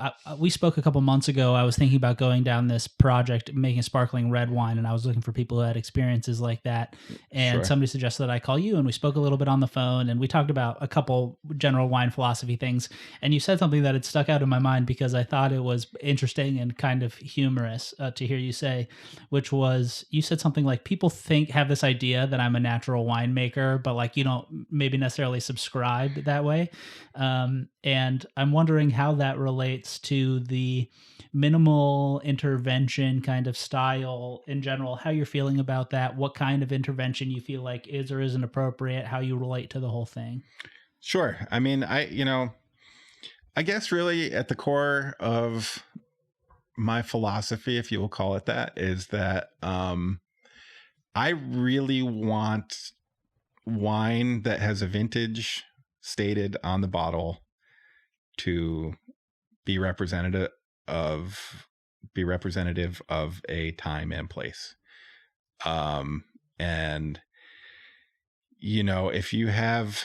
spoke a couple months ago, I was thinking about going down this project, making sparkling red wine, and I was looking for people who had experiences like that. And Somebody suggested that I call you, and we spoke a little bit on the phone, and we talked about a couple general wine philosophy things. And you said something that had stuck out in my mind because I thought it was interesting and kind of humorous to hear you say, which was, you said something like, people have this idea that I'm a natural winemaker, but like, you don't maybe necessarily subscribe that way. And I'm wondering how that relates to the minimal intervention kind of style in general, how you're feeling about that, what kind of intervention you feel like is or isn't appropriate, how you relate to the whole thing. Sure. I guess really at the core of my philosophy, if you will call it that, is that I really want wine that has a vintage stated on the bottle to be representative of a time and place. And if you have,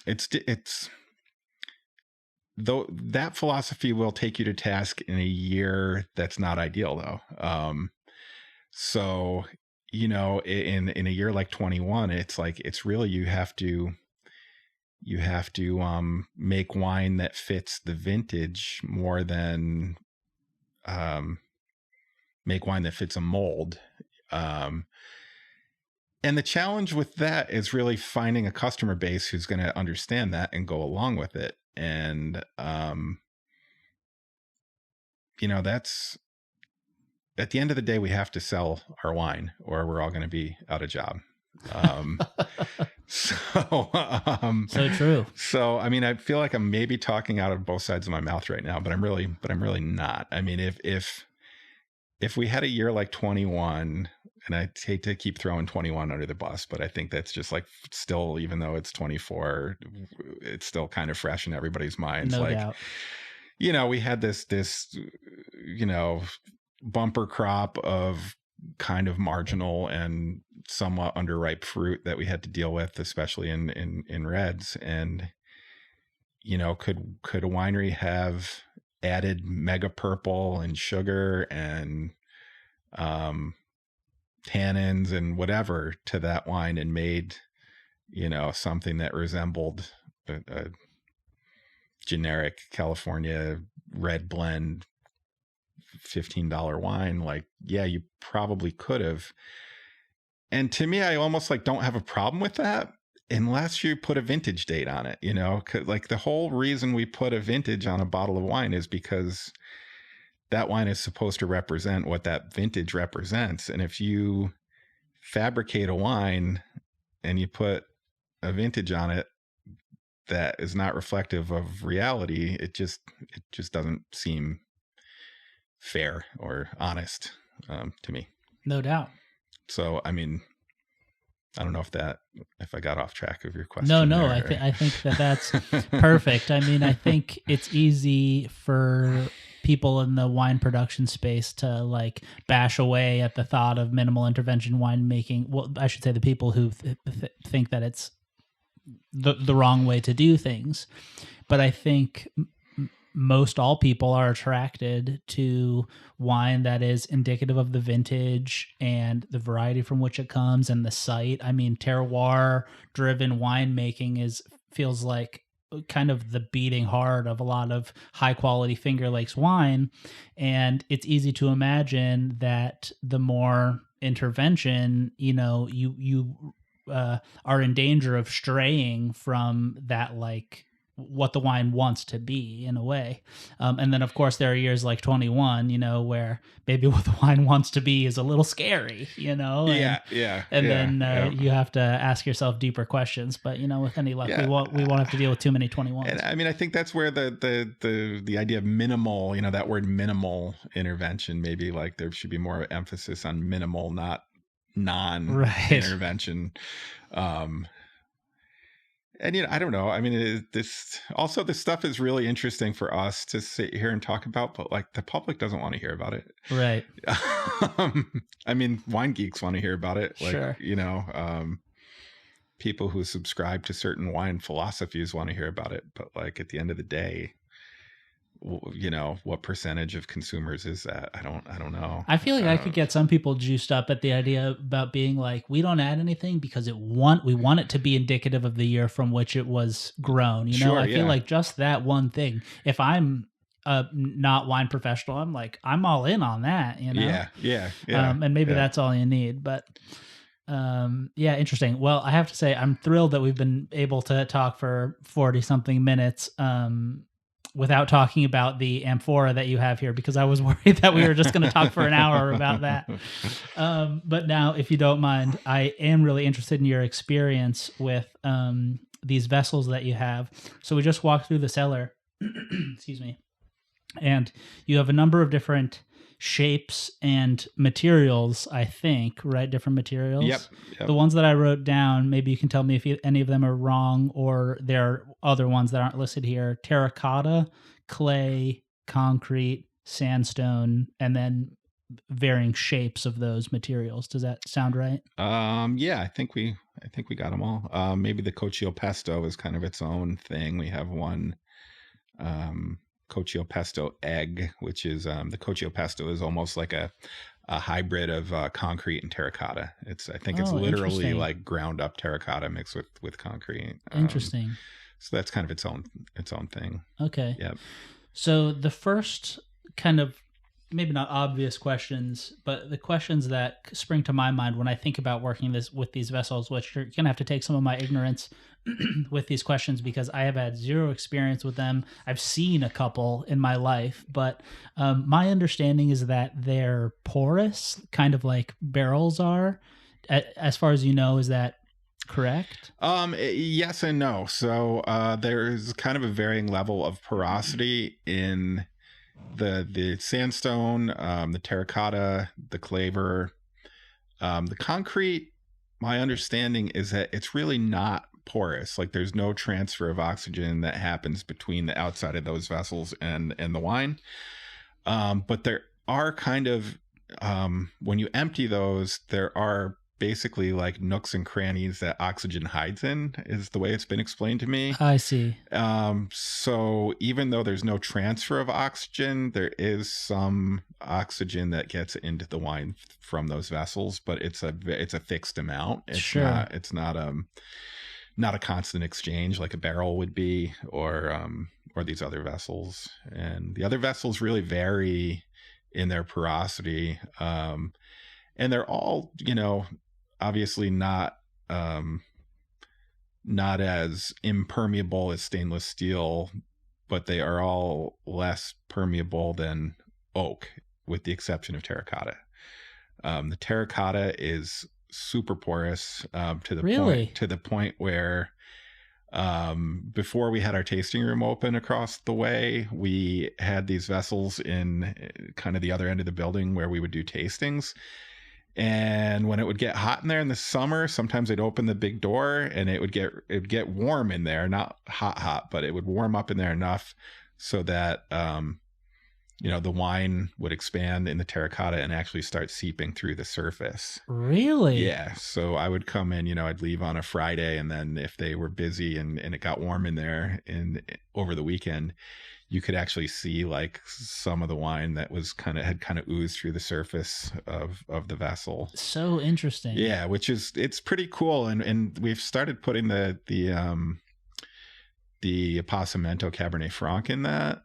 it's though that philosophy will take you to task in a year that's not ideal though. So in a year like 21, it's like, it's really, you have to make wine that fits the vintage more than make wine that fits a mold. And the challenge with that is really finding a customer base who's going to understand that and go along with it. And that's, at the end of the day, we have to sell our wine or we're all going to be out of job. So true. So, I feel like I'm maybe talking out of both sides of my mouth right now, but I'm really not. If we had a year like 21, and I hate to keep throwing 21 under the bus, but I think that's just like still, even though it's 24, it's still kind of fresh in everybody's minds. No doubt. We had this, bumper crop of kind of marginal and somewhat underripe fruit that we had to deal with, especially in reds. And, could a winery have added mega purple and sugar and tannins and whatever to that wine and made, something that resembled a generic California red blend $15 wine? Like, yeah, you probably could have. And to me, I almost don't have a problem with that unless you put a vintage date on it, 'cause, like, the whole reason we put a vintage on a bottle of wine is because that wine is supposed to represent what that vintage represents. And if you fabricate a wine and you put a vintage on it that is not reflective of reality, it just doesn't seem fair or honest to me. No doubt. So, I mean, I don't know if I got off track of your question. No, I think that's perfect. I mean, I think it's easy for people in the wine production space to bash away at the thought of minimal intervention winemaking. Well, I should say the people who think that it's the wrong way to do things. But I think most all people are attracted to wine that is indicative of the vintage and the variety from which it comes and the site. I mean, terroir driven winemaking feels like kind of the beating heart of a lot of high quality Finger Lakes wine. And it's easy to imagine that the more intervention, you are in danger of straying from that, what the wine wants to be in a way. And then of course there are years like 21, where maybe what the wine wants to be is a little scary, and, then you have to ask yourself deeper questions. But with any luck, we won't have to deal with too many 21s. And I mean, I think that's where the idea of minimal, that word minimal intervention, maybe there should be more emphasis on minimal, not non-intervention. And, I don't know. I mean, this stuff is really interesting for us to sit here and talk about, but the public doesn't want to hear about it. Right. I mean, wine geeks want to hear about it. Sure. People who subscribe to certain wine philosophies want to hear about it. But at the end of the day, what percentage of consumers is that? I don't know. I feel like I could get some people juiced up at the idea about being we don't add anything because we want it to be indicative of the year from which it was grown. Sure, I feel like just that one thing. If I'm a not wine professional, I'm all in on that. Yeah. And maybe that's all you need, but. Interesting. Well, I have to say, I'm thrilled that we've been able to talk for 40 something minutes. Without talking about the amphora that you have here, because I was worried that we were just going to talk for an hour about that. But now, if you don't mind, I am really interested in your experience with these vessels that you have. So we just walked through the cellar, excuse me, and you have a number of different shapes and materials, I think, right? Different materials. Yep. The ones that I wrote down, maybe you can tell me if any of them are wrong or there are other ones that aren't listed here. Terracotta, clay, concrete, sandstone, and then varying shapes of those materials. Does that sound right? Yeah, I think we got them all. Maybe the Cochio Pesto is kind of its own thing. We have one Cochio Pesto egg, which is the Cochio Pesto is almost like a hybrid of concrete and terracotta. It's literally ground up terracotta mixed with concrete. Interesting. So that's kind of its own thing. Okay. Yeah. So the first kind of maybe not obvious questions, but the questions that spring to my mind when I think about working with these vessels, which you're going to have to take some of my ignorance with these questions because I have had zero experience with them. I've seen a couple in my life, but my understanding is that they're porous, kind of like barrels are. As far as you know, is that correct? Yes and no. So there's kind of a varying level of porosity in the sandstone, the terracotta, the claver, the concrete. My understanding is that it's really not porous. There's no transfer of oxygen that happens between the outside of those vessels and the wine. But are kind of, when you empty those, there are basically like nooks and crannies that oxygen hides in, is the way it's been explained to me. I see. So even though there's no transfer of oxygen, there is some oxygen that gets into the wine from those vessels, but it's a fixed amount. It's not a constant exchange like a barrel would be, or these other vessels. And the other vessels really vary in their porosity. And they're all, obviously not as impermeable as stainless steel, but they are all less permeable than oak, with the exception of terracotta. The terracotta is super porous, to the point where, before we had our tasting room open across the way, we had these vessels in kind of the other end of the building where we would do tastings. And when it would get hot in there in the summer, sometimes they'd open the big door and it would get warm in there, not hot, but it would warm up in there enough so that, the wine would expand in the terracotta and actually start seeping through the surface. Really? Yeah. So I would come in, I'd leave on a Friday, and then if they were busy and it got warm in there over the weekend, you could actually see like some of the wine that had kind of oozed through the surface of the vessel. So interesting. Yeah, it's pretty cool. And we've started putting the Apassimento Cabernet Franc in that,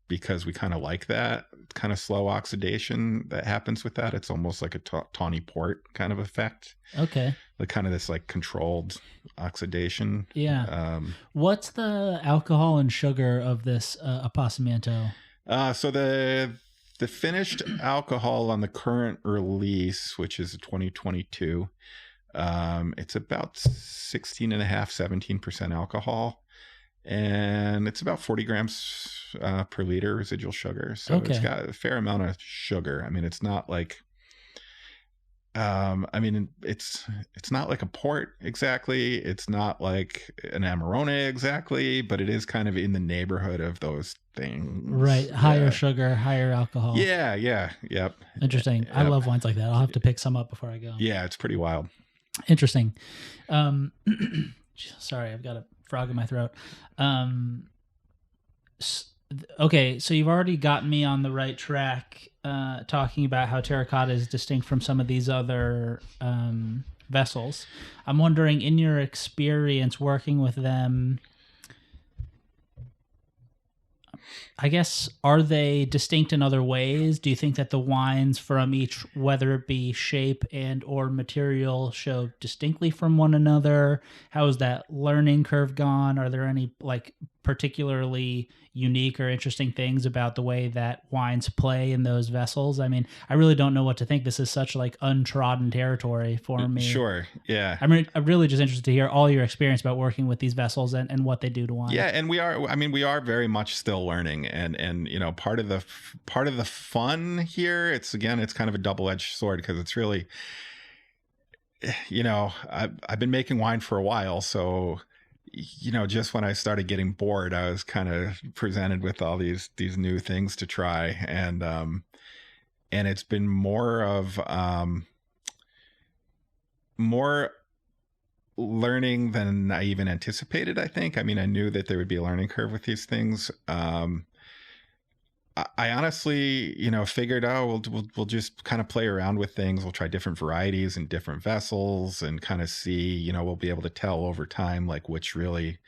because we kind of like that kind of slow oxidation that happens with that. It's almost like a tawny port kind of effect. Okay. Like kind of this like controlled oxidation. Yeah. What's the alcohol and sugar of this Apassimento? So the finished alcohol on the current release, which is 2022, it's about 16.5, 17% alcohol. And it's about 40 grams per liter residual sugar. So It's got a fair amount of sugar. I mean, it's not like, it's not like a port exactly. It's not like an Amarone exactly, but it is kind of in the neighborhood of those things. Right. Higher sugar, higher alcohol. Yeah. Yep. Interesting. Yep. I love wines like that. I'll have to pick some up before I go. Yeah, it's pretty wild. Interesting. Sorry, I've got a frog in my throat. Okay, so you've already gotten me on the right track, talking about how terracotta is distinct from some of these other vessels. I'm wondering, in your experience working with them, I guess, are they distinct in other ways? Do you think that the wines from each, whether it be shape and or material, show distinctly from one another? How has that learning curve gone? Are there any like particularly unique or interesting things about the way that wines play in those vessels? I mean, I really don't know what to think. This is such like untrodden territory for me. Sure. Yeah. I'm really just interested to hear all your experience about working with these vessels and what they do to wine. Yeah. And we are very much still learning, and part of the fun here, it's kind of a double-edged sword, because it's really, I've been making wine for a while. So, just when I started getting bored, I was kind of presented with all these new things to try. And it's been more of, more learning than I even anticipated, I think. I mean, I knew that there would be a learning curve with these things. I honestly, figured, we'll just kind of play around with things. We'll try different varieties and different vessels and kind of see, we'll be able to tell over time, like what really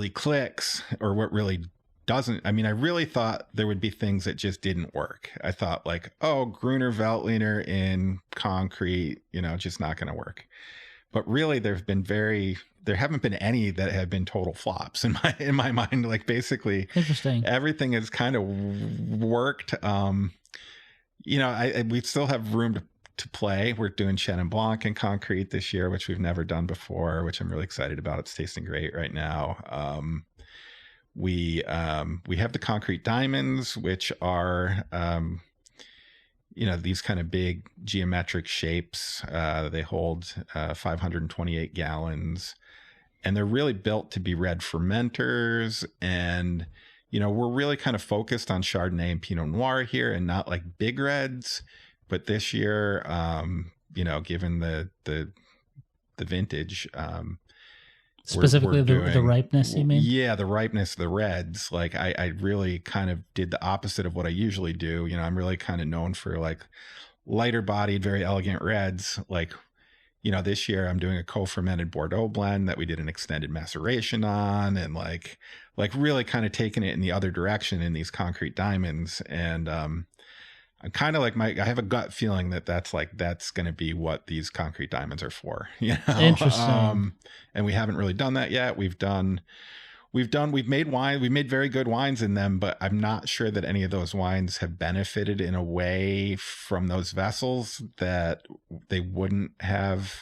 clicks or what really doesn't. I mean, I really thought there would be things that just didn't work. I thought like, Gruner Veltliner in concrete, just not going to work. But really, there haven't been any that have been total flops in my mind. Like basically, interesting. Everything has kind of worked. We still have room to play. We're doing Chenin Blanc in concrete this year, which we've never done before, which I'm really excited about. It's tasting great right now. We have the concrete diamonds, which are these kind of big geometric shapes. They hold 528 gallons, and they're really built to be red fermenters. And, we're really kind of focused on Chardonnay and Pinot Noir here and not like big reds. But this year, given the vintage, specifically the ripeness, you mean? Yeah, the ripeness of the reds. Like I really kind of did the opposite of what I usually do. I'm really kind of known for like lighter bodied, very elegant reds. Like, this year I'm doing a co-fermented Bordeaux blend that we did an extended maceration on, and like really kind of taking it in the other direction in these concrete diamonds. And I'm kind of like I have a gut feeling that's going to be what these concrete diamonds are for, Interesting. And we haven't really done that yet. We've made wine. We've made very good wines in them, but I'm not sure that any of those wines have benefited in a way from those vessels that they wouldn't have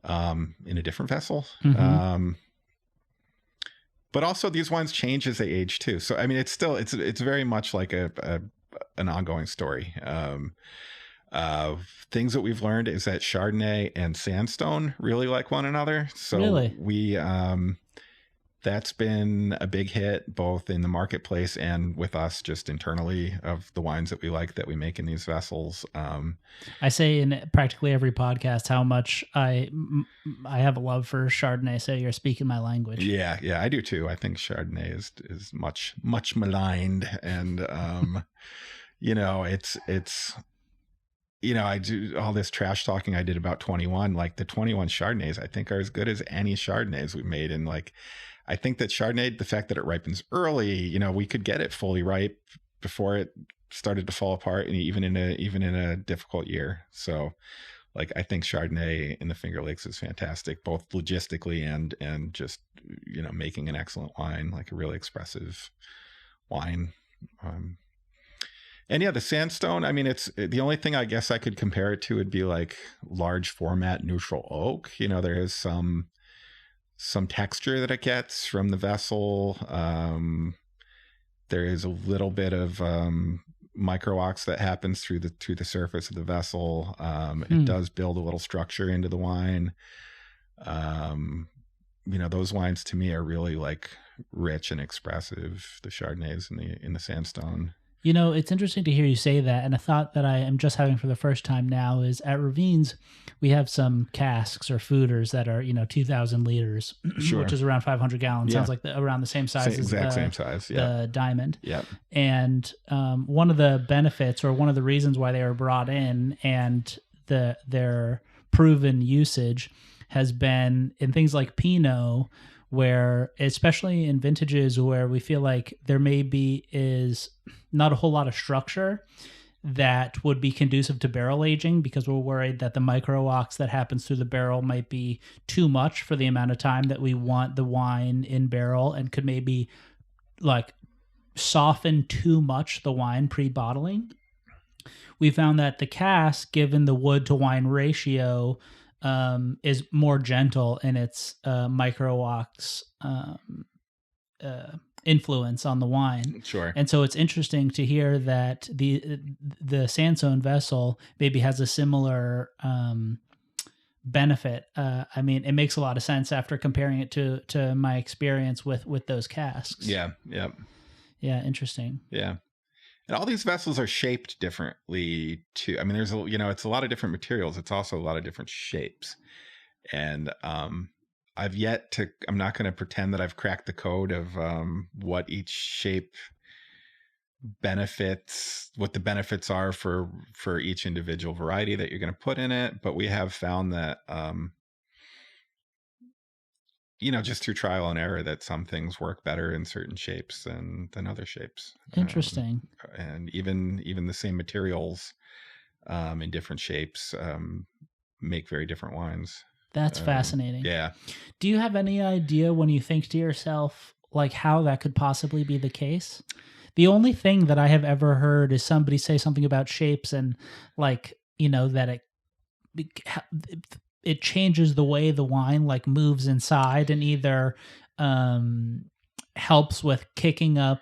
in a different vessel. Mm-hmm. But also these wines change as they age too. So, I mean, it's very much like an ongoing story. Things that we've learned is that Chardonnay and Sandstone really like one another. So we, that's been a big hit both in the marketplace and with us just internally of the wines that we like that we make in these vessels. I say in practically every podcast how much I have a love for Chardonnay. So you're speaking my language. Yeah, I do too. I think Chardonnay is much maligned, and it's. I do all this trash talking I did about 21. Like the 21 Chardonnays, I think are as good as any Chardonnays we made. And like, I think that Chardonnay, the fact that it ripens early, we could get it fully ripe before it started to fall apart, and even in a difficult year. So, like, I think Chardonnay in the Finger Lakes is fantastic, both logistically and just making an excellent wine, like a really expressive wine. And yeah, the Sandstone, I mean, it's the only thing I guess I could compare it to would be like large format neutral oak. There is some texture that it gets from the vessel. There is a little bit of micro ox that happens through the surface of the vessel. It does build a little structure into the wine. Those wines to me are really like rich and expressive. The Chardonnays in the Sandstone. It's interesting to hear you say that, and a thought that I am just having for the first time now is at Ravines, we have some casks or fooders that are 2,000 liters, sure. which is around 500 gallons. Yeah. Sounds like around the same size as same size. The Diamond. Yeah. And one of the benefits, or one of the reasons why they were brought in, and their proven usage has been in things like Pinot, where especially in vintages where we feel like there is not a whole lot of structure that would be conducive to barrel aging, because we're worried that the micro ox that happens through the barrel might be too much for the amount of time that we want the wine in barrel, and could maybe like soften too much the wine pre-bottling. We found that the cask, given the wood to wine ratio, is more gentle in its micro ox influence on the wine. Sure. And so it's interesting to hear that the Sandstone vessel maybe has a similar benefit. I mean, it makes a lot of sense after comparing it to my experience with those casks. Yeah. Yeah, interesting. Yeah. And all these vessels are shaped differently too. I mean, there's it's a lot of different materials. It's also a lot of different shapes. And I'm not going to pretend that I've cracked the code of what each shape benefits, what the benefits are for each individual variety that you're going to put in it. But we have found that, just through trial and error, that some things work better in certain shapes than other shapes. Interesting. And even the same materials in different shapes make very different wines. That's fascinating. Yeah. Do you have any idea, when you think to yourself, like how that could possibly be the case? The only thing that I have ever heard is somebody say something about shapes and like, that it changes the way the wine like moves inside, and either helps with kicking up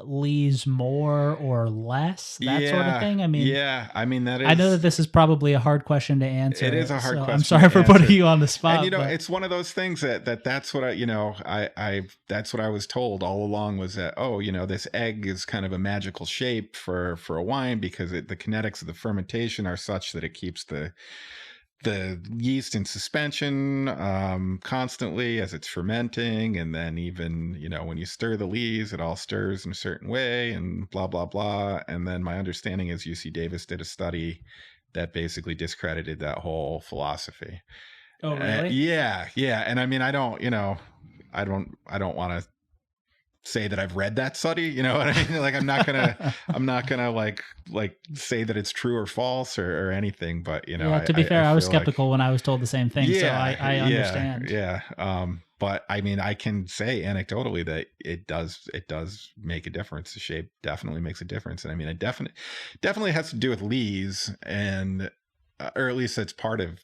lees more or less, that sort of thing? I mean, I mean, I know that this is probably a hard question to answer. It is a hard question. I'm sorry for putting you on the spot. And it's one of those things that's what I that's what I was told all along, was that, oh, this egg is kind of a magical shape for a wine, because the kinetics of the fermentation are such that it keeps the yeast in suspension constantly as it's fermenting. And then even, when you stir the lees, it all stirs in a certain way, and blah, blah, blah. And then my understanding is UC Davis did a study that basically discredited that whole philosophy. Oh, really? Yeah. And I mean, I don't want to say that I've read that study, you know what I mean? Like, I'm not gonna like say that it's true or false or anything, but to be fair, I was skeptical when I was told the same thing. So I understand. Yeah. But I mean, I can say anecdotally that it does make a difference. The shape definitely makes a difference. And I mean, it definitely has to do with lees, and or at least it's part of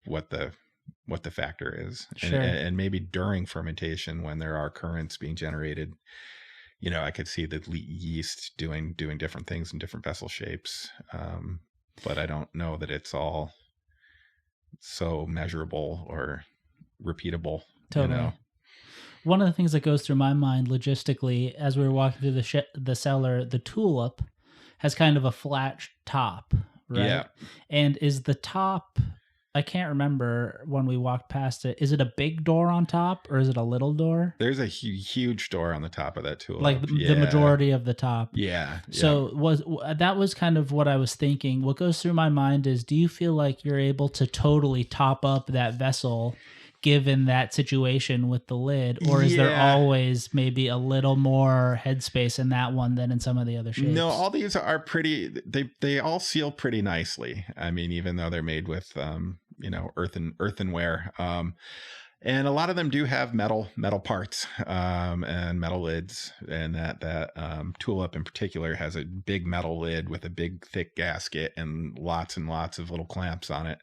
what the factor is. Sure. And maybe during fermentation, when there are currents being generated, I could see the yeast doing different things in different vessel shapes. But I don't know that it's all so measurable or repeatable. Totally. One of the things that goes through my mind logistically as we were walking through the cellar, the tulip has kind of a flat top, right? Yeah. And is the top, I can't remember when we walked past it, is it a big door on top or is it a little door? There's a huge door on the top of that tulip. Like the majority of the top. Yeah. So that was kind of what I was thinking. What goes through my mind is, do you feel like you're able to totally top up that vessel given that situation with the lid, or is there always maybe a little more headspace in that one than in some of the other shapes? No, all these are pretty, they all seal pretty nicely. I mean, even though they're made with earthenware, and a lot of them do have metal parts and metal lids, and that tulip in particular has a big metal lid with a big thick gasket and lots of little clamps on it,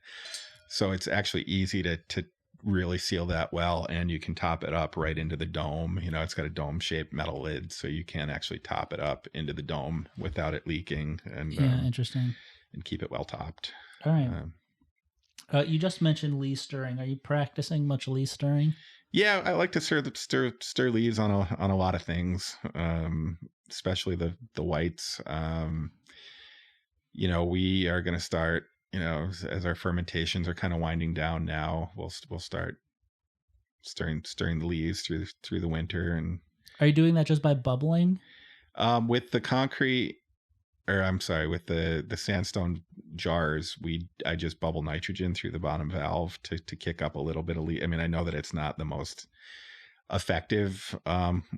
so it's actually easy to really seal that well, and you can top it up right into the dome. It's got a dome shaped metal lid, so you can actually top it up into the dome without it leaking, and interesting, and keep it well topped. All right. You just mentioned lee stirring. Are you practicing much lee stirring? Yeah, I like to stir lees on a lot of things, especially the whites. We are going to start, as our fermentations are kind of winding down now, we'll start stirring the lees through the winter. And are you doing that just by bubbling? With the concrete, with the sandstone jars, I just bubble nitrogen through the bottom valve to kick up a little bit of lees. I mean, I know that it's not the most effective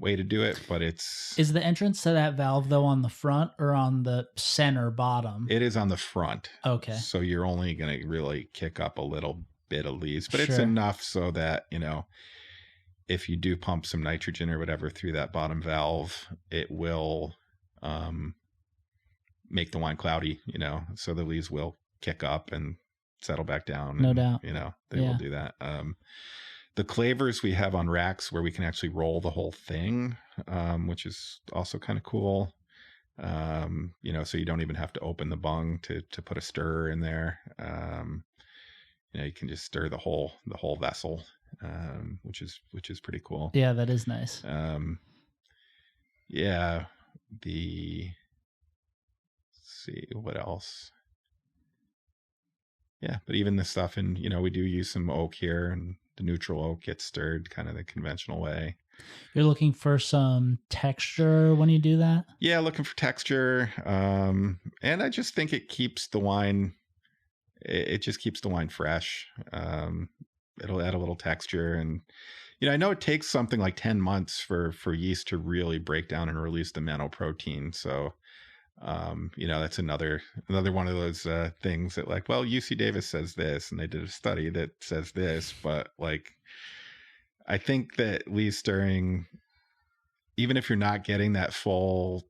way to do it, but is the entrance to that valve though on the front or on the center bottom? It is on the front. Okay, so you're only going to really kick up a little bit of lees, but it's enough so that if you do pump some nitrogen or whatever through that bottom valve, it will make the wine cloudy, so the lees will kick up and settle back down. No doubt. They will do that. The clavers we have on racks where we can actually roll the whole thing, which is also kind of cool. So you don't even have to open the bung to put a stirrer in there. You can just stir the whole vessel, which is pretty cool. Yeah, that is nice. Let's see what else. Yeah, but even the stuff in, we do use some oak here, and the neutral oak gets stirred kind of the conventional way. You're looking for some texture when you do that? Yeah, looking for texture. And I just think it keeps the wine, it just keeps the wine fresh. It'll add a little texture. And, I know it takes something like 10 months for yeast to really break down and release the manoprotein. So, that's another one of those things that UC Davis says this, and they did a study that says this, but I think that lee stirring, even if you're not getting that full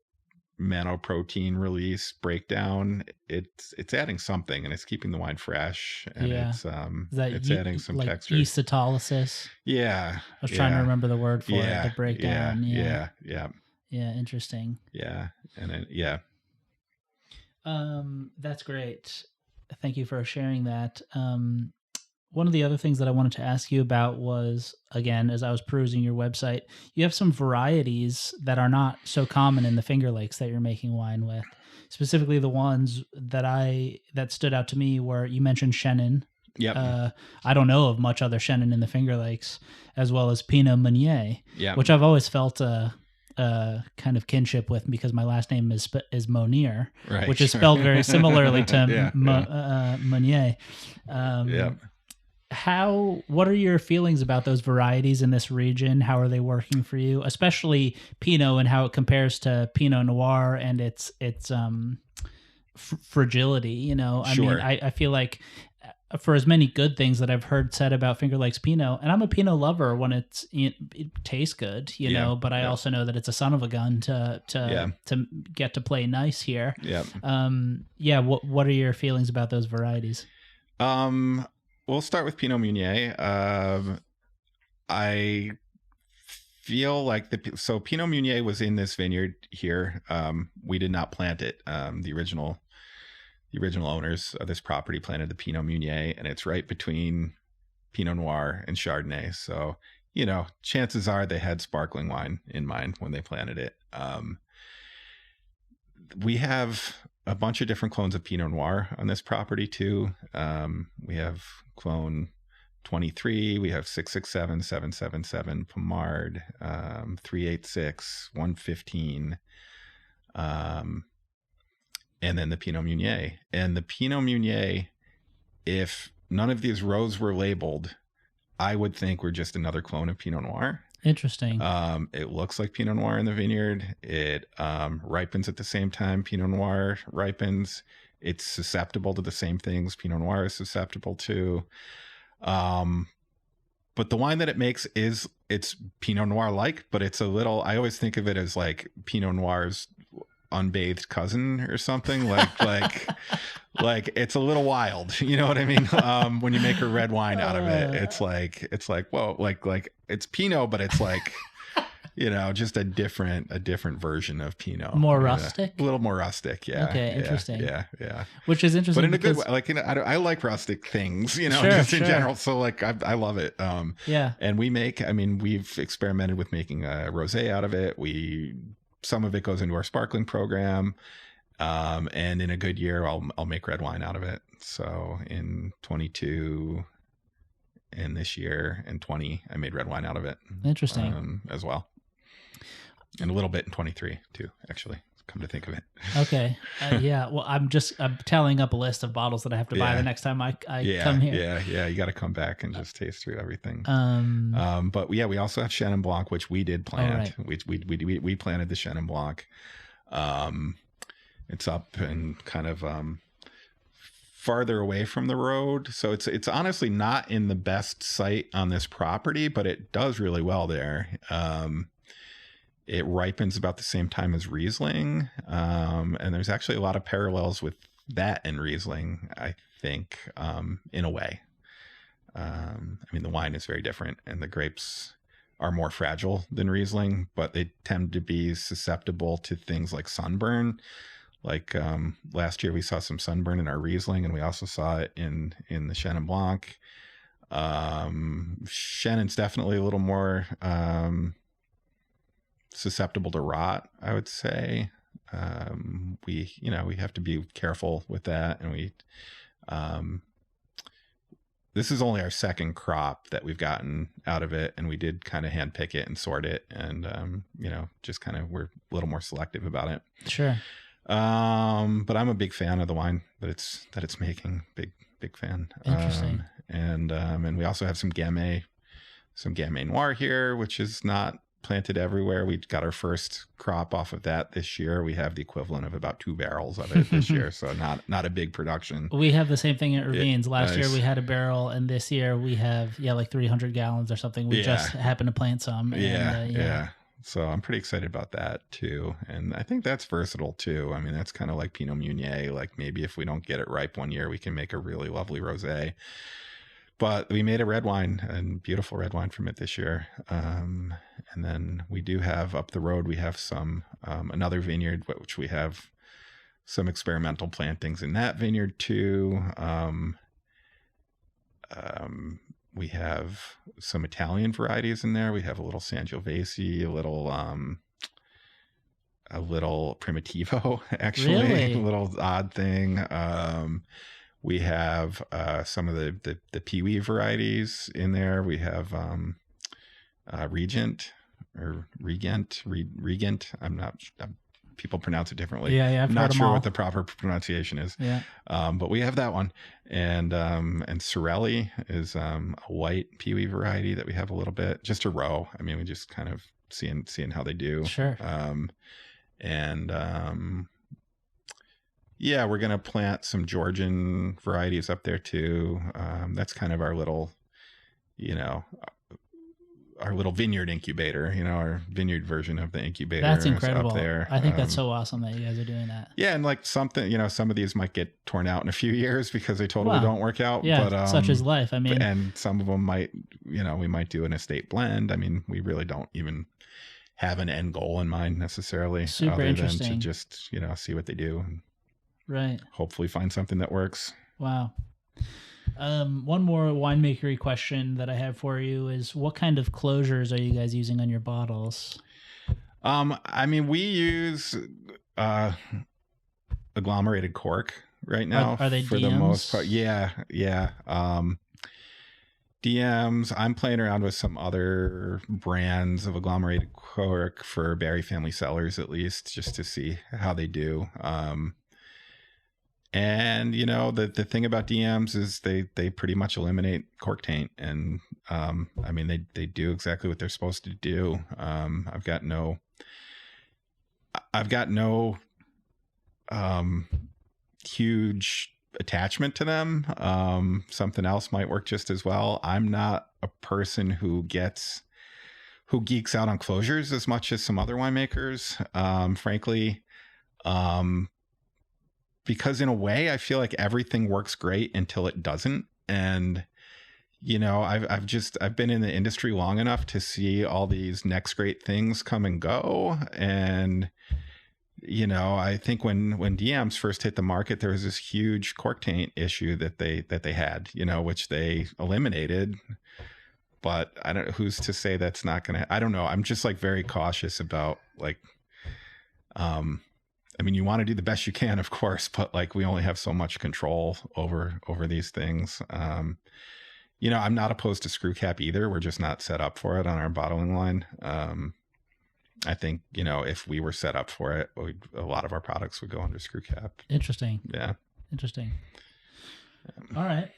manoprotein release breakdown, it's adding something, and it's keeping the wine fresh, and it's adding some texture. Yeastolysis. Yeah. I was trying to remember the word for it, to break down. Yeah. Yeah. Interesting. Yeah. And yeah. That's great. Thank you for sharing that. One of the other things that I wanted to ask you about was, again, as I was perusing your website, you have some varieties that are not so common in the Finger Lakes that you're making wine with. Specifically, the ones that stood out to me were, you mentioned Chenin. Yep. I don't know of much other Chenin in the Finger Lakes, as well as Pinot Meunier, Yep. which I've always felt a kind of kinship with because my last name is Monier, right, which is spelled very similarly to yeah. Meunier. Yep. What are your feelings about those varieties in this region? How are they working for you, especially Pinot, and how it compares to Pinot Noir and its fragility? You know, I mean, I feel like for as many good things that I've heard said about Finger Lakes Pinot, and I'm a Pinot lover when it tastes good, you know, but I also know that it's a son of a gun to get to play nice here. Yeah. What are your feelings about those varieties? We'll start with Pinot Meunier. I feel like Pinot Meunier was in this vineyard here. We did not plant it. The original owners of this property planted the Pinot Meunier, and it's right between Pinot Noir and Chardonnay. So, you know, chances are they had sparkling wine in mind when they planted it. We have a bunch of different clones of Pinot Noir on this property too. We have clone 23, we have 667, 777, Pomard, 386, 115, and then the Pinot Meunier. And the Pinot Meunier, if none of these rows were labeled, I would think we're just another clone of Pinot Noir. Interesting. It looks like Pinot Noir in the vineyard. It ripens at the same time Pinot Noir ripens. It's susceptible to the same things Pinot Noir is susceptible to. But the wine that it makes it's Pinot Noir-like, but it's a little, I always think of it as like Pinot Noir's unbathed cousin or something, like it's a little wild, you know what I mean? When you make a red wine out of it, it's like whoa, like it's Pinot, but it's like, you know, just a different version of Pinot. More rustic? A little more rustic, yeah. Okay, interesting. Yeah. Which is interesting, but in a good way. Like, you know, I like rustic things, you know, in general. So like, I love it. Yeah. And we've experimented with making a rosé out of it. Some of it goes into our sparkling program. And in a good year, I'll make red wine out of it. So in 22 and this year and 20, I made red wine out of it. Interesting. As well. And a little bit in 23 too, actually, come to think of it. Okay. Yeah. Well, I'm tallying up a list of bottles that I have to buy the next time I come here. Yeah. You got to come back and just taste through everything. But yeah, we also have Chenin Blanc, which we did plant. Right. We planted the Chenin Blanc. It's up and kind of farther away from the road, so it's honestly not in the best site on this property, but it does really well there. It ripens about the same time as Riesling, and there's actually a lot of parallels with that and Riesling, I think, in a way. I mean, the wine is very different, and the grapes are more fragile than Riesling, but they tend to be susceptible to things like sunburn. Like last year, we saw some sunburn in our Riesling, and we also saw it in the Chenin Blanc. Chenin's definitely a little more susceptible to rot, I would say. We have to be careful with that, and this is only our second crop that we've gotten out of it, and we did kind of hand pick it and sort it, and just kind of we're a little more selective about it. Sure. But I'm a big fan of the wine that it's making. Big fan. Interesting. And we also have some Gamay Noir here, which is not planted everywhere. We got our first crop off of that this year. We have the equivalent of about 2 barrels of it this year, so not a big production. We have the same thing at Ravines. Last year we had a barrel, and this year we have like 300 gallons or something. We just happened to plant some. Yeah. So I'm pretty excited about that too. And I think that's versatile too. I mean, that's kind of like Pinot Meunier. Like maybe if we don't get it ripe one year, we can make a really lovely rosé. But we made a red wine, and beautiful red wine from it this year. And then we do have up the road, we have some another vineyard, which we have some experimental plantings in that vineyard too. We have some Italian varieties in there. We have a little Sangiovese, a little Primitivo, actually, really? A little odd thing. We have some of the Peewee varieties in there. We have Regent. People pronounce it differently. Yeah, I'm not sure what the proper pronunciation is. Yeah. But we have that one. And Sorelli is a white Peewee variety that we have a little bit, just a row. I mean, we just kind of seeing how they do. Sure. Yeah, we're going to plant some Georgian varieties up there too. That's kind of our little, our little vineyard incubator, our vineyard version of the incubator. That's incredible. Up there. I think that's so awesome that you guys are doing that. Yeah. And like something, some of these might get torn out in a few years because they totally don't work out. Yeah, but, such is life. I mean, and some of them might, we might do an estate blend. I mean, we really don't even have an end goal in mind necessarily. Super other interesting. than to just, see what they do. Right. Hopefully find something that works. Wow. One more winemakery question that I have for you is, what kind of closures are you guys using on your bottles? I mean, we use agglomerated cork right now. Are they for DMs? The most part? Yeah. DMs. I'm playing around with some other brands of agglomerated cork for Barry Family Cellars, at least, just to see how they do. And the thing about DMs is they pretty much eliminate cork taint, and I mean they do exactly what they're supposed to do. I've got no huge attachment to them. Something else might work just as well. I'm not a person who geeks out on closures as much as some other winemakers, frankly. Because in a way, I feel like everything works great until it doesn't. And, I've been in the industry long enough to see all these next great things come and go. And, I think when DMs first hit the market, there was this huge cork taint issue that they had, which they eliminated. But I don't know, who's to say that's not going to, I don't know. I'm just like very cautious about I mean, you want to do the best you can, of course, but like we only have so much control over these things. I'm not opposed to screw cap either. We're just not set up for it on our bottling line. I think, if we were set up for it, a lot of our products would go under screw cap. Interesting. Yeah. Interesting. All right.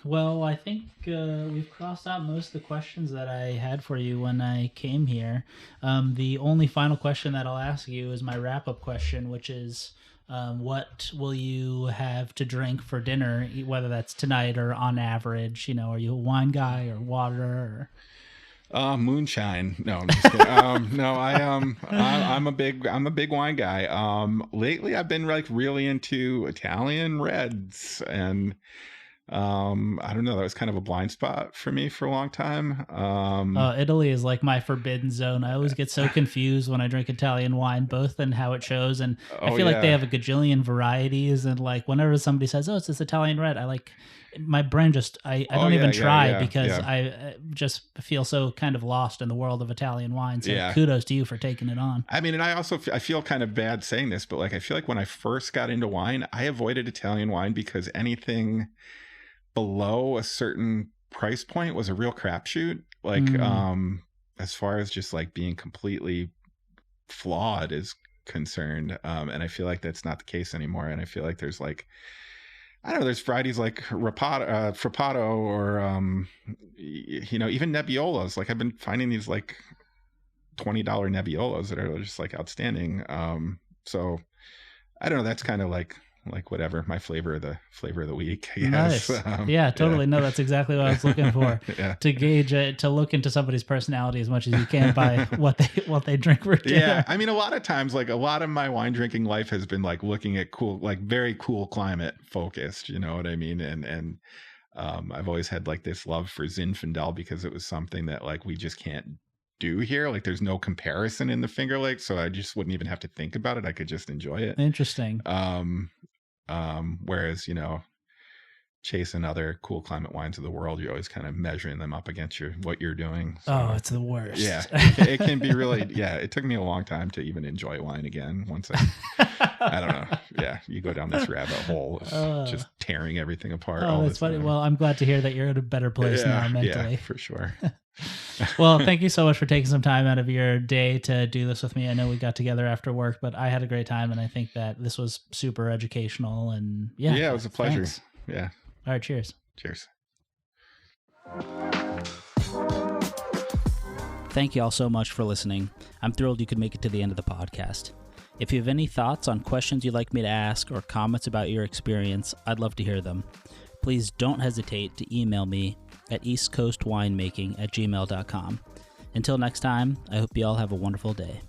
Well, I think we've crossed out most of the questions that I had for you when I came here. The only final question that I'll ask you is my wrap-up question, which is, what will you have to drink for dinner, whether that's tonight or on average? Are you a wine guy or water? Moonshine. No, I'm just kidding. No, I'm a big wine guy. Lately I've been like really into Italian reds, and I don't know, that was kind of a blind spot for me for a long time. Italy is like my forbidden zone. I always get so confused when I drink Italian wine, both in how it shows, and I feel like they have a gajillion varieties, and like whenever somebody says, "Oh, it's this Italian red," I like my brain just I don't even try because I just feel so kind of lost in the world of Italian wine. So kudos to you for taking it on. I mean, and I feel kind of bad saying this, but like I feel like when I first got into wine, I avoided Italian wine because anything below a certain price point was a real crapshoot. Like, as far as just like being completely flawed is concerned. And I feel like that's not the case anymore. And I feel like there's like, I don't know, there's varieties like Frappato or, even Nebbiolos. Like I've been finding these like $20 Nebbiolos that are just like outstanding. So I don't know. That's kind of like whatever, my flavor of the week. Nice. Yeah, totally. No, that's exactly what I was looking for. To gauge it, to look into somebody's personality as much as you can by what they drink for dinner. Yeah. I mean, a lot of times, like a lot of my wine drinking life has been like looking at cool, like very cool climate focused, you know what I mean? And I've always had like this love for Zinfandel because it was something that like we just can't do here. Like there's no comparison in the Finger Lakes, so I just wouldn't even have to think about it. I could just enjoy it. Interesting. Whereas, chasing other cool climate wines of the world, you're always kind of measuring them up against what you're doing. So, it's the worst. Yeah, it can be really. Yeah, it took me a long time to even enjoy wine again. Once I don't know. Yeah, you go down this rabbit hole of just tearing everything apart. Oh, that's funny. Well, I'm glad to hear that you're in a better place now mentally. Yeah, for sure. Well, thank you so much for taking some time out of your day to do this with me. I know we got together after work, but I had a great time, and I think that this was super educational. And yeah, it was a pleasure. Thanks. Yeah. All right. Cheers. Cheers. Thank you all so much for listening. I'm thrilled you could make it to the end of the podcast. If you have any thoughts on questions you'd like me to ask or comments about your experience, I'd love to hear them. Please don't hesitate to email me at eastcoastwinemaking@gmail.com. Until next time, I hope you all have a wonderful day.